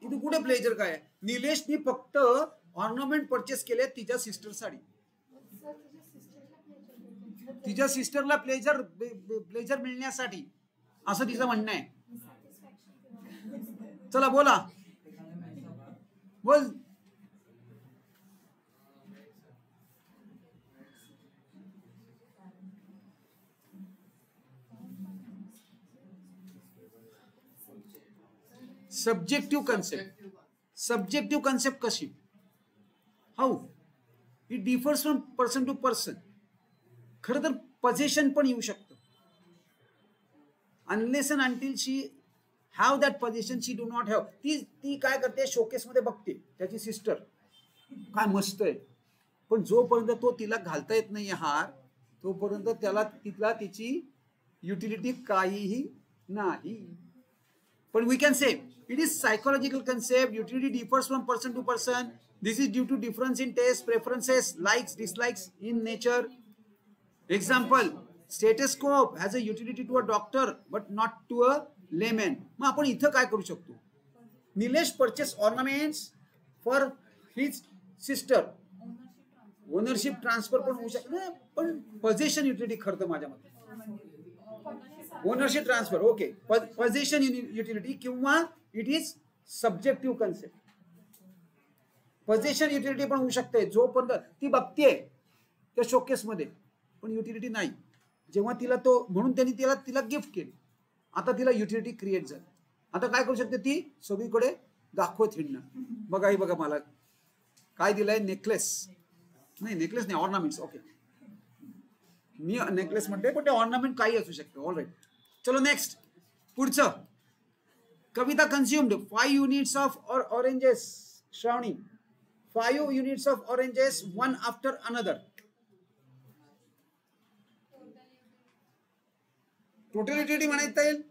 इथे कुठे प्लेजर काय? निलेशनी फक्त ऑर्नामेंट परचेस केले तिच्या सिस्टरसाठी. तिच्या सिस्टरला प्लेजर मिळण्यासाठी असं तिचं म्हणणं आहे. चला बोला, बोल. सब्जेक्टिव्ह कन्सेप्ट कशी? How it differs from person to person. खरं तर पोझिशन पण येऊ शकतं. Unless and until she have that position, she do not have. ती काय करते, शोकेस मध्ये बघते त्याची सिस्टर काय मस्त आहे, पण जोपर्यंत तो तिला घालता येत नाही हार, तोपर्यंत तिला तिची युटिलिटी काहीही नाही. पण we can say it is psychological concept. Utility differs from person to person. This is due to difference in taste, preferences, likes, dislikes in nature. Example, stethoscope has a utility to a doctor but not to a layman. मग आपण इथं काय करू शकतो? Nilesh purchase ornaments for his sister. Ownership transfer पण होऊ शकते, पण पोझिशन युटिलिटी खरं तर माझ्या मते ownership transfer. Okay, possession utility किंवा it is subjective concept. Possession utility पण होऊ शकते जोपर्यंत ती बघते त्या शोकेस मध्ये, पण युटिलिटी नाही. जेव्हा तिला तो, म्हणून त्यांनी तिला गिफ्ट केली, आता तिला युटिलिटी क्रिएट झाली. आता काय करू शकते ती? सगळीकडे दाखवत हिंडणार, बघा ही बघा मला काय दिलंय, नेकलेस नाही ऑर्नामेंट्स. ओके, मी नेकलेस म्हणते पण ते ऑर्नामेंट काही असू शकतं. ऑल राईट, चलो नेक्स्ट पुढचं. कविता consumed 5 units of oranges. Shravani, 5 units of oranges, one after another. Total utility म्हणता येईल?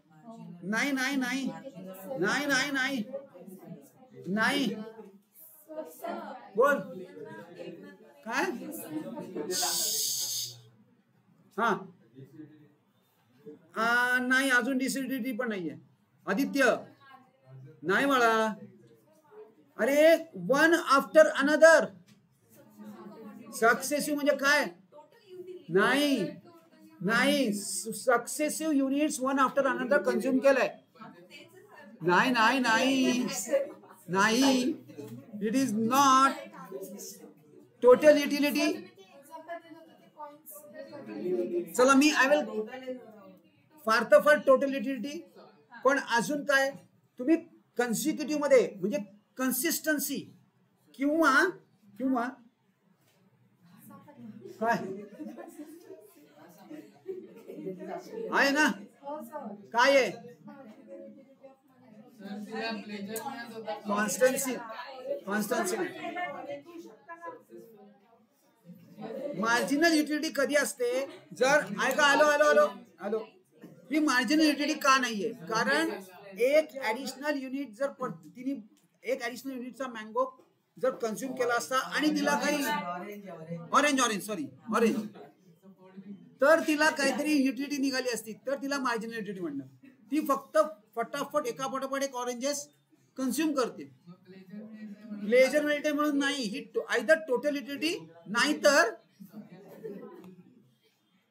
नाही. बोल काय? नाही, अजून डिसिडिटी पण नाहीये. आदित्य नाही मला. अरे, वन आफ्टर अनदर. सक्सेसिव्ह म्हणजे काय? नाही successive units one after another consume केलंय. नाही, it is not total utility. चला मी आय विल फार तर फार टोटल युटिलिटी, पण अजून काय तुम्ही कन्सिक्युटिव्ह मध्ये म्हणजे कन्सिस्टन्सी किंवा काय आहे ना, काय आहे कॉन्स्टन्सी. मार्जिनल युटिलिटी कधी असते? जर ऐका, हॅलो, ही मार्जिनल युटिलिटी का नाहीये? कारण एक ऍडिशनल युनिट जर तिने एक ऍडिशनल युनिटचा मँगो जर कन्झ्युम केला असता आणि तिला काही ऑरेंज तर तिला काहीतरी युटिलिटी निघाली असती, तर तिला मार्जिनल युटिलिटी म्हणणार. ती फक्त फटाफट एका पाठोपाठ एक ऑरेंजेस कन्झ्युम करतील. मग प्लेजर मिळते प्लेजर मिळते म्हणून नाही, ही आयदर टोटल युटिलिटी नाही तर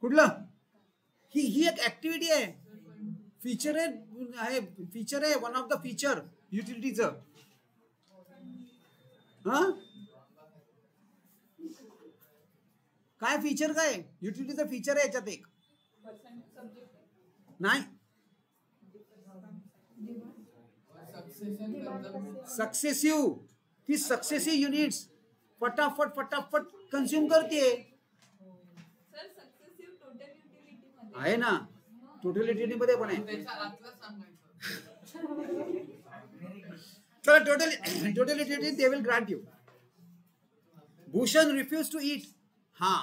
कुठलं, ही एक ऍक्टिव्हिटी आहे, फीचर आहे, फीचर आहे, वन ऑफ द फीचर युटिलिटीचं. हा काय फीचर, काय युटिलिटीचं फीचर आहे याच्यात एक नाही. सक्सेसिव्ह, ती सक्सेसिव्ह युनिट्स फटाफट फटाफट कन्झ्युम करते आहे ना, टोटल युटिलिटी मध्ये पण आहे. त्याच्या आतलं सांगायचं. चला total utility they will grant you. Bhushan refuse to eat. हा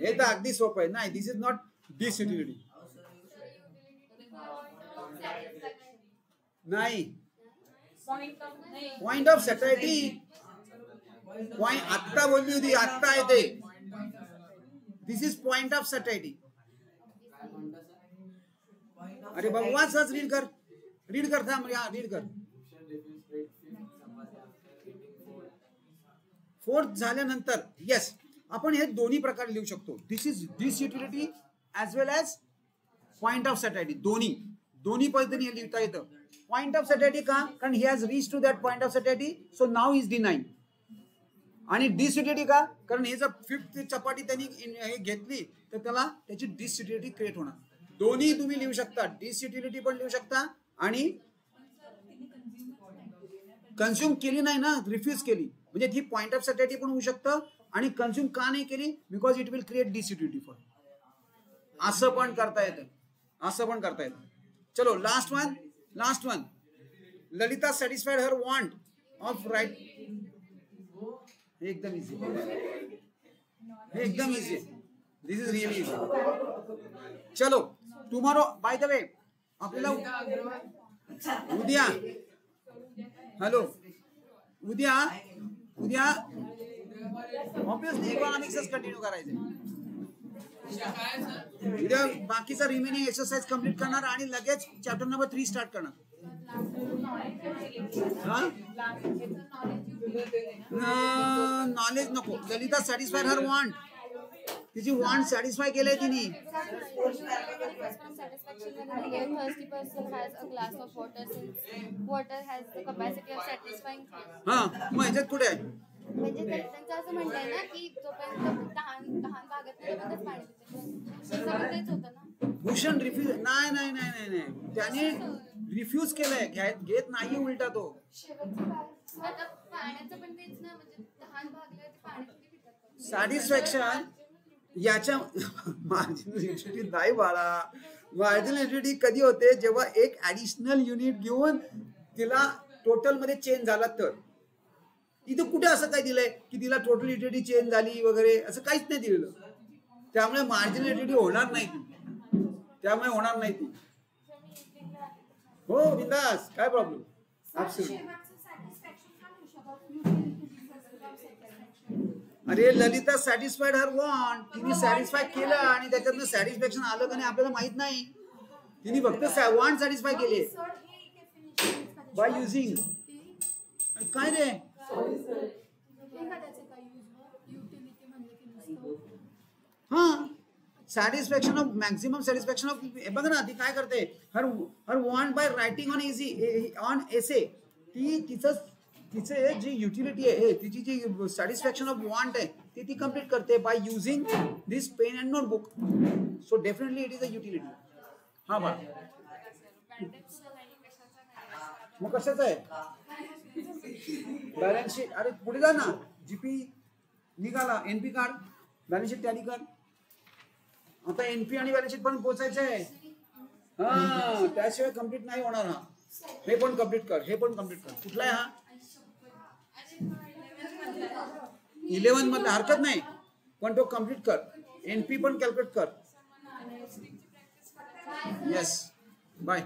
हे तर अगदी सोपं आहे. नाही, this is not this utility. नाही, पॉइंट ऑफ सॅटिस्फॅक्शन. पॉइंट आत्ता बोलली होती, आत्ता आहे ते. This is point of satisfaction. अरे बाबा वाच वाच, रीड कर, रीड कर, थांब, रीड कर. फोर्थ झाल्यानंतर येस, आपण हे दोन्ही प्रकारे लिहू शकतो. This is this utility as well as point of satisfaction. दोन्ही पद्धतीने लिहिता येतं. पॉइंट ऑफ सॅटिस्फॅक्शन का, कारण he has reach to that point of satisfaction, so now is denying. आणि डिसयुटिलिटी का, कारण हे जर फिफ्थ चपाटी त्यांनी हे घेतली तर त्याला त्याची डिसयुटिलिटी क्रिएट होणार. दोन्ही तुम्ही लिहू शकता, डिसयुटिलिटी पण लिहू शकता आणि कन्झ्युम केली नाही ना, रिफ्यूज केली, म्हणजे ती पॉइंट ऑफ सॅटिस्फॅक्शन पण होऊ शकतं. आणि कन्झ्युम का नाही केली, because it will create disutility for. असं पण करता येतं, असं पण करता येतं. चलो last one. Lalita satisfied her want of right. एकदम इझी, एकदम easy. This is really easy. चलो टुमॉरो, बाय द वे आपल्याला उद्या, हॅलो, उद्या ऑब्विसली इकॉनॉमिक्सच कंटिन्यू करायचं. उद्या बाकीचा रिमेनिंग एक्सरसाइज कम्प्लीट करणार आणि लगेच चॅप्टर नंबर 3 स्टार्ट करणार. नॉलेज नको. ललिता सॅटिस्फाईड हर वॉन्ट, तिची वॉन्ट सॅटिस्फाय केलंय तिने. हा मग ह्याच्यात कुठे आहे, म्हणजे त्यांचं असं म्हणलंय ना की जोपर्यंत लहान भागात तेच होतं ना. भूषण रिफ्यूज नाही त्याने रिफ्यूज केलंय, घेत नाही उलटा तो. पाण्याचं पण तेच ना, म्हणजे लहान भागला पाणी सॅटिस्फॅक्शन याच्या मार्जिनल युटिलिटी नाही बाळा. मार्जिनल युटिलिटी कधी होते, जेव्हा एक ऍडिशनल युनिट घेऊन तिला टोटल मध्ये चेंज झाला तर. इथं कुठे असं काय दिलंय की तिला टोटल युटिलिटी चेंज झाली वगैरे, असं काहीच नाही दिलेलं. त्यामुळे मार्जिनल युटिलिटी होणार नाही ती, त्यामुळे होणार नाही ती. हो बिंदास, काय प्रॉब्लेम. अरे ललिता सॅटिस्फाईड हर वॉन्ट, तिने सॅटिस्फाय केलं आणि त्याच्यातनं सॅटिस्फॅक्शन आलं का नाही आपल्याला माहित नाही. तिने फक्त वॉन्ट सॅटिस्फाय केले बाय युझिंग. काय रे, हा satisfaction of maximum satisfaction of. बघ ना ती काय करते, her want by writing on easy on essay. ती तिचं जी युटिलिटी आहे, तिची जी सॅटिस्फॅक्शन ऑफ वॉन्ट आहे ती कंप्लीट करते by using this pen and notebook. So definitely it is a utility. हा बा मग कशाच आहे बॅलन्स शीट. अरे पुढे जा ना, जीपी निघाला, एनपी काढ, बॅलन्स शीट टॅली कर. आता एनपी आणि बॅलन्स शीट पण पोचायचं आहे. हा त्याशिवाय कम्प्लीट नाही होणार. हा हे पण कम्प्लीट कर, हे पण कम्प्लीट कर. कुठला आहे हा, 11 मधला, हरकत नाही पण तो कम्प्लीट कर. एनपी पण कॅल्क्युलेट कर. Yes bye.